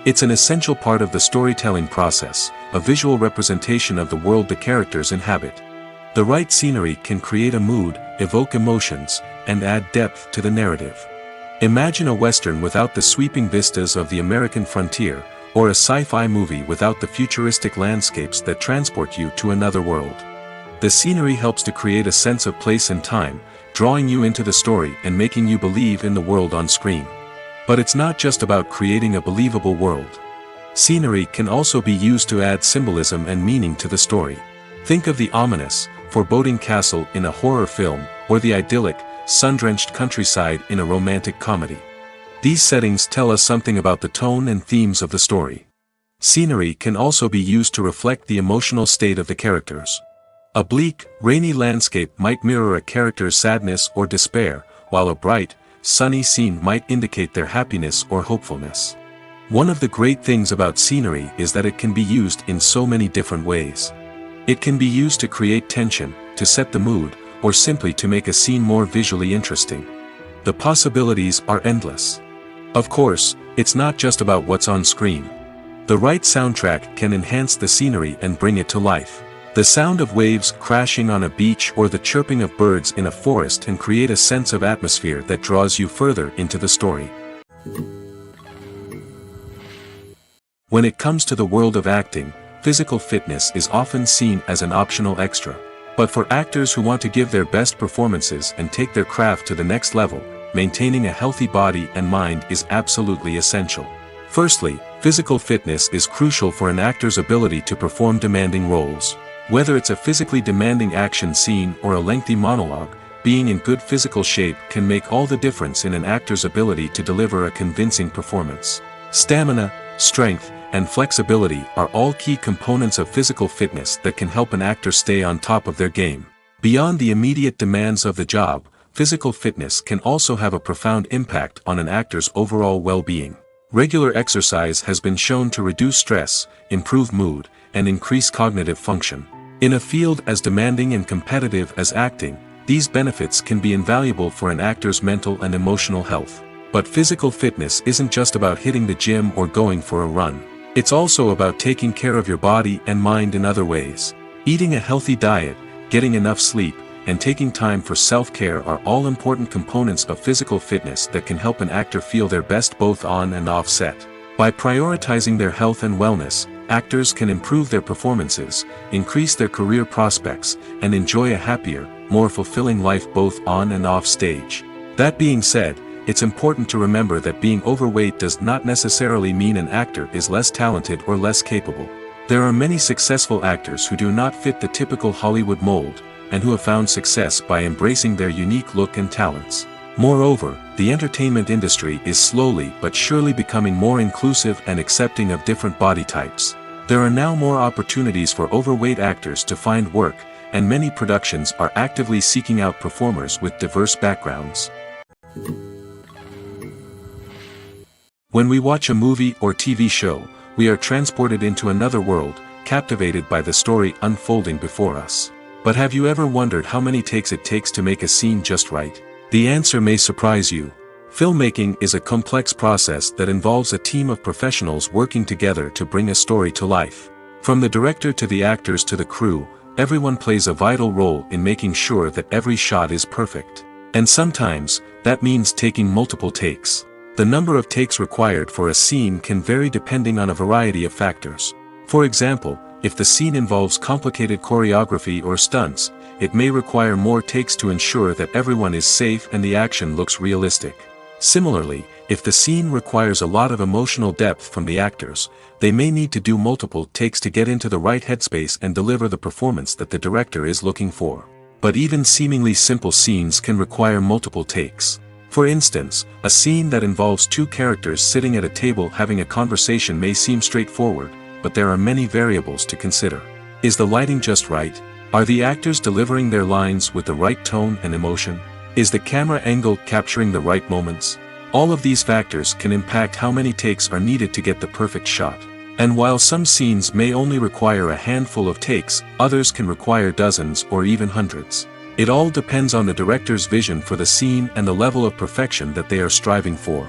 It's an essential part of the storytelling process, a visual representation of the world the characters inhabit. The right scenery can create a mood, evoke emotions, and add depth to the narrative. Imagine a Western without the sweeping vistas of the American frontier, or a sci-fi movie without the futuristic landscapes that transport you to another world. The scenery helps to create a sense of place and time, drawing you into the story and making you believe in the world on screen. But it's not just about creating a believable world. Scenery can also be used to add symbolism and meaning to the story. Think of the ominous, foreboding castle in a horror film, or the idyllic, sun-drenched countryside in a romantic comedy. These settings tell us something about the tone and themes of the story. Scenery can also be used to reflect the emotional state of the characters. A bleak, rainy landscape might mirror a character's sadness or despair, while a bright, sunny scene might indicate their happiness or hopefulness. One of the great things about scenery is that it can be used in so many different ways. It can be used to create tension, to set the mood, or simply to make a scene more visually interesting. The possibilities are endless. Of course, it's not just about what's on screen. The right soundtrack can enhance the scenery and bring it to life. The sound of waves crashing on a beach or the chirping of birds in a forest can create a sense of atmosphere that draws you further into the story. When it comes to the world of acting, physical fitness is often seen as an optional extra. But for actors who want to give their best performances and take their craft to the next level, maintaining a healthy body and mind is absolutely essential. Firstly, physical fitness is crucial for an actor's ability to perform demanding roles. Whether it's a physically demanding action scene or a lengthy monologue, being in good physical shape can make all the difference in an actor's ability to deliver a convincing performance. Stamina, strength, and flexibility are all key components of physical fitness that can help an actor stay on top of their game. Beyond the immediate demands of the job, physical fitness can also have a profound impact on an actor's overall well-being. Regular exercise has been shown to reduce stress, improve mood, and increase cognitive function. In a field as demanding and competitive as acting, these benefits can be invaluable for an actor's mental and emotional health. But physical fitness isn't just about hitting the gym or going for a run. It's also about taking care of your body and mind in other ways. Eating a healthy diet, getting enough sleep, and taking time for self-care are all important components of physical fitness that can help an actor feel their best both on and off set. By prioritizing their health and wellness, actors can improve their performances, increase their career prospects, and enjoy a happier, more fulfilling life both on and off stage. That being said, it's important to remember that being overweight does not necessarily mean an actor is less talented or less capable. There are many successful actors who do not fit the typical Hollywood mold, and who have found success by embracing their unique look and talents. Moreover, the entertainment industry is slowly but surely becoming more inclusive and accepting of different body types. There are now more opportunities for overweight actors to find work, and many productions are actively seeking out performers with diverse backgrounds. When we watch a movie or TV show, we are transported into another world, captivated by the story unfolding before us. But have you ever wondered how many takes it takes to make a scene just right? The answer may surprise you. Filmmaking is a complex process that involves a team of professionals working together to bring a story to life. From the director to the actors to the crew, everyone plays a vital role in making sure that every shot is perfect. And sometimes, that means taking multiple takes. The number of takes required for a scene can vary depending on a variety of factors. For example, if the scene involves complicated choreography or stunts, it may require more takes to ensure that everyone is safe and the action looks realistic. Similarly, if the scene requires a lot of emotional depth from the actors, they may need to do multiple takes to get into the right headspace and deliver the performance that the director is looking for. But even seemingly simple scenes can require multiple takes. For instance, a scene that involves two characters sitting at a table having a conversation may seem straightforward, but there are many variables to consider. Is the lighting just right? Are the actors delivering their lines with the right tone and emotion? Is the camera angle capturing the right moments? All of these factors can impact how many takes are needed to get the perfect shot. And while some scenes may only require a handful of takes, others can require dozens or even hundreds. It all depends on the director's vision for the scene and the level of perfection that they are striving for.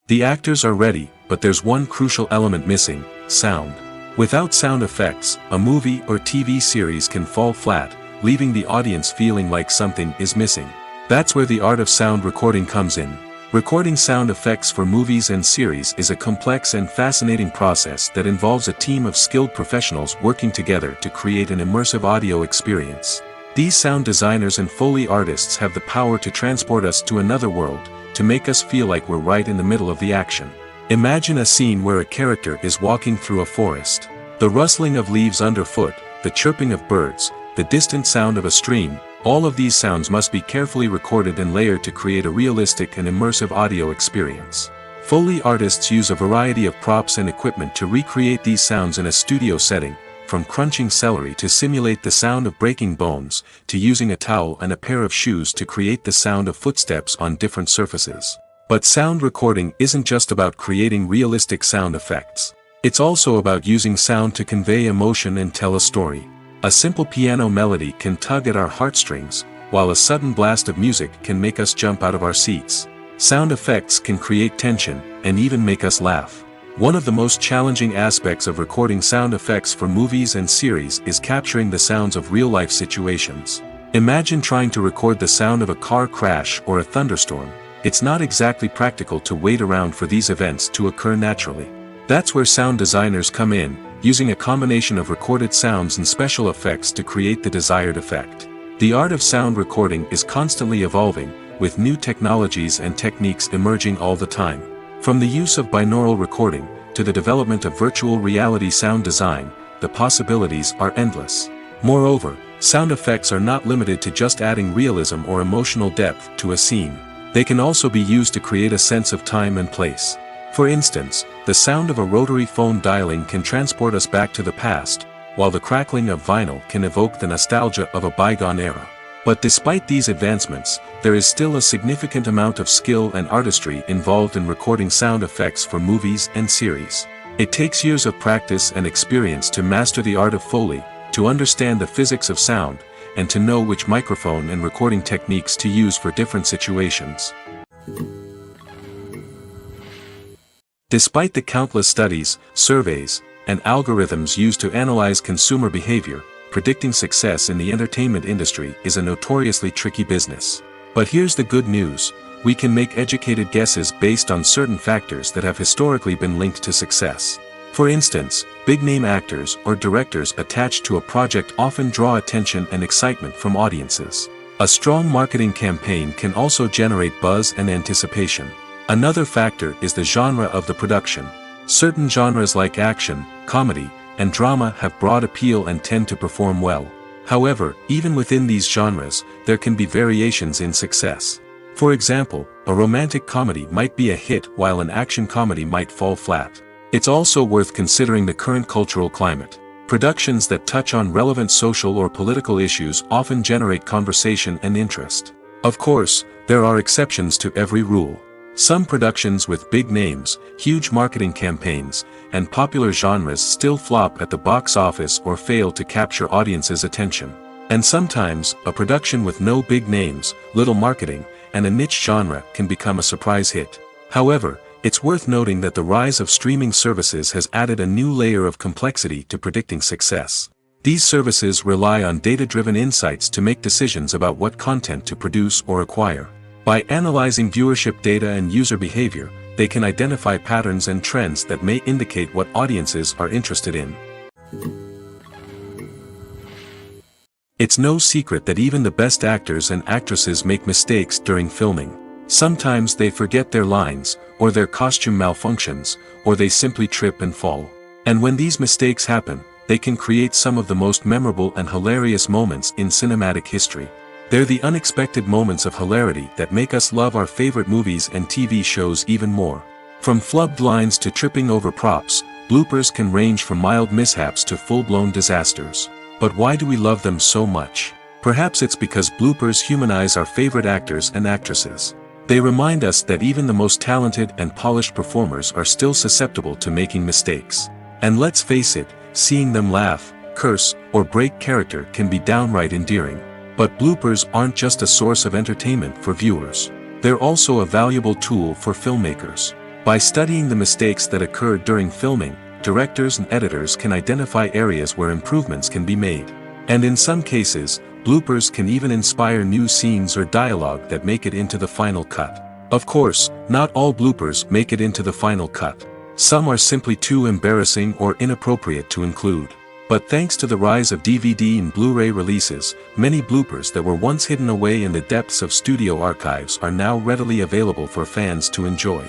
The actors are ready, but there's one crucial element missing: sound. Without sound effects, a movie or TV series can fall flat, leaving the audience feeling like something is missing. That's where the art of sound recording comes in. Recording sound effects for movies and series is a complex and fascinating process that involves a team of skilled professionals working together to create an immersive audio experience. These sound designers and Foley artists have the power to transport us to another world, to make us feel like we're right in the middle of the action. Imagine a scene where a character is walking through a forest. The rustling of leaves underfoot, the chirping of birds, the distant sound of a stream, all of these sounds must be carefully recorded and layered to create a realistic and immersive audio experience. Foley artists use a variety of props and equipment to recreate these sounds in a studio setting, from crunching celery to simulate the sound of breaking bones, to using a towel and a pair of shoes to create the sound of footsteps on different surfaces. But sound recording isn't just about creating realistic sound effects. It's also about using sound to convey emotion and tell a story. A simple piano melody can tug at our heartstrings, while a sudden blast of music can make us jump out of our seats. Sound effects can create tension, and even make us laugh. One of the most challenging aspects of recording sound effects for movies and series is capturing the sounds of real-life situations. Imagine trying to record the sound of a car crash or a thunderstorm. It's not exactly practical to wait around for these events to occur naturally. That's where sound designers come in, using a combination of recorded sounds and special effects to create the desired effect. The art of sound recording is constantly evolving, with new technologies and techniques emerging all the time. From the use of binaural recording, to the development of virtual reality sound design, the possibilities are endless. Moreover, sound effects are not limited to just adding realism or emotional depth to a scene. They can also be used to create a sense of time and place. For instance, the sound of a rotary phone dialing can transport us back to the past, while the crackling of vinyl can evoke the nostalgia of a bygone era. But despite these advancements, there is still a significant amount of skill and artistry involved in recording sound effects for movies and series. It takes years of practice and experience to master the art of Foley, to understand the physics of sound, and to know which microphone and recording techniques to use for different situations. Despite the countless studies, surveys, and algorithms used to analyze consumer behavior, predicting success in the entertainment industry is a notoriously tricky business. But here's the good news: we can make educated guesses based on certain factors that have historically been linked to success. For instance, big-name actors or directors attached to a project often draw attention and excitement from audiences. A strong marketing campaign can also generate buzz and anticipation. Another factor is the genre of the production. Certain genres like action, comedy, and drama have broad appeal and tend to perform well. However, even within these genres, there can be variations in success. For example, a romantic comedy might be a hit while an action comedy might fall flat. It's also worth considering the current cultural climate. Productions that touch on relevant social or political issues often generate conversation and interest. Of course, there are exceptions to every rule. Some productions with big names, huge marketing campaigns, and popular genres still flop at the box office or fail to capture audiences' attention. And sometimes, a production with no big names, little marketing, and a niche genre can become a surprise hit. However, it's worth noting that the rise of streaming services has added a new layer of complexity to predicting success. These services rely on data-driven insights to make decisions about what content to produce or acquire. By analyzing viewership data and user behavior, they can identify patterns and trends that may indicate what audiences are interested in. It's no secret that even the best actors and actresses make mistakes during filming. Sometimes they forget their lines, or their costume malfunctions, or they simply trip and fall. And when these mistakes happen, they can create some of the most memorable and hilarious moments in cinematic history. They're the unexpected moments of hilarity that make us love our favorite movies and TV shows even more. From flubbed lines to tripping over props, bloopers can range from mild mishaps to full-blown disasters. But why do we love them so much? Perhaps it's because bloopers humanize our favorite actors and actresses. They remind us that even the most talented and polished performers are still susceptible to making mistakes. And let's face it, seeing them laugh, curse, or break character can be downright endearing. But bloopers aren't just a source of entertainment for viewers. They're also a valuable tool for filmmakers. By studying the mistakes that occurred during filming, directors and editors can identify areas where improvements can be made. And in some cases, bloopers can even inspire new scenes or dialogue that make it into the final cut. Of course, not all bloopers make it into the final cut. Some are simply too embarrassing or inappropriate to include. But thanks to the rise of DVD and Blu-ray releases, many bloopers that were once hidden away in the depths of studio archives are now readily available for fans to enjoy.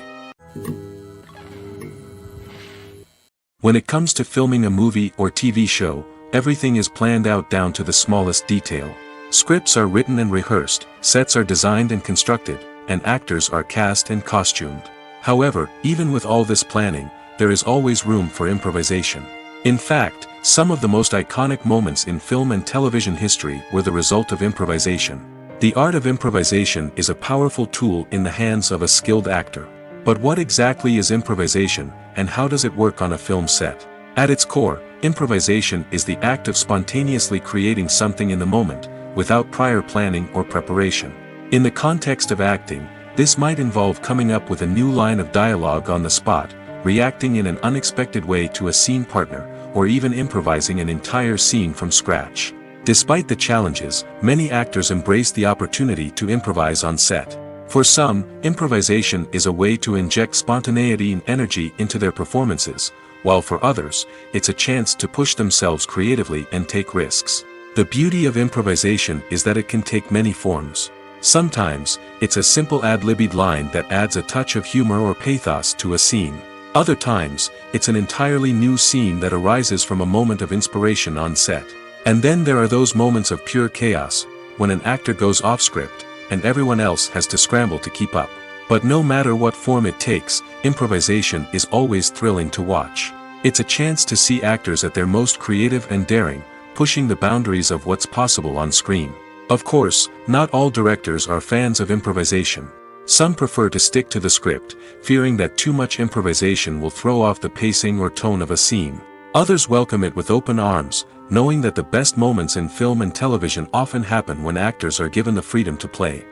When it comes to filming a movie or TV show, everything is planned out down to the smallest detail. Scripts are written and rehearsed, sets are designed and constructed, and actors are cast and costumed. However, even with all this planning, there is always room for improvisation. In fact, some of the most iconic moments in film and television history were the result of improvisation. The art of improvisation is a powerful tool in the hands of a skilled actor. But what exactly is improvisation, and how does it work on a film set? At its core, improvisation is the act of spontaneously creating something in the moment, without prior planning or preparation. In the context of acting, this might involve coming up with a new line of dialogue on the spot, reacting in an unexpected way to a scene partner, or even improvising an entire scene from scratch. Despite the challenges, many actors embrace the opportunity to improvise on set. For some, improvisation is a way to inject spontaneity and energy into their performances, while for others, it's a chance to push themselves creatively and take risks. The beauty of improvisation is that it can take many forms. Sometimes, it's a simple ad-libbed line that adds a touch of humor or pathos to a scene. Other times, it's an entirely new scene that arises from a moment of inspiration on set. And then there are those moments of pure chaos, when an actor goes off script, and everyone else has to scramble to keep up. But no matter what form it takes, improvisation is always thrilling to watch. It's a chance to see actors at their most creative and daring, pushing the boundaries of what's possible on screen. Of course, not all directors are fans of improvisation. Some prefer to stick to the script, fearing that too much improvisation will throw off the pacing or tone of a scene. Others welcome it with open arms, knowing that the best moments in film and television often happen when actors are given the freedom to play.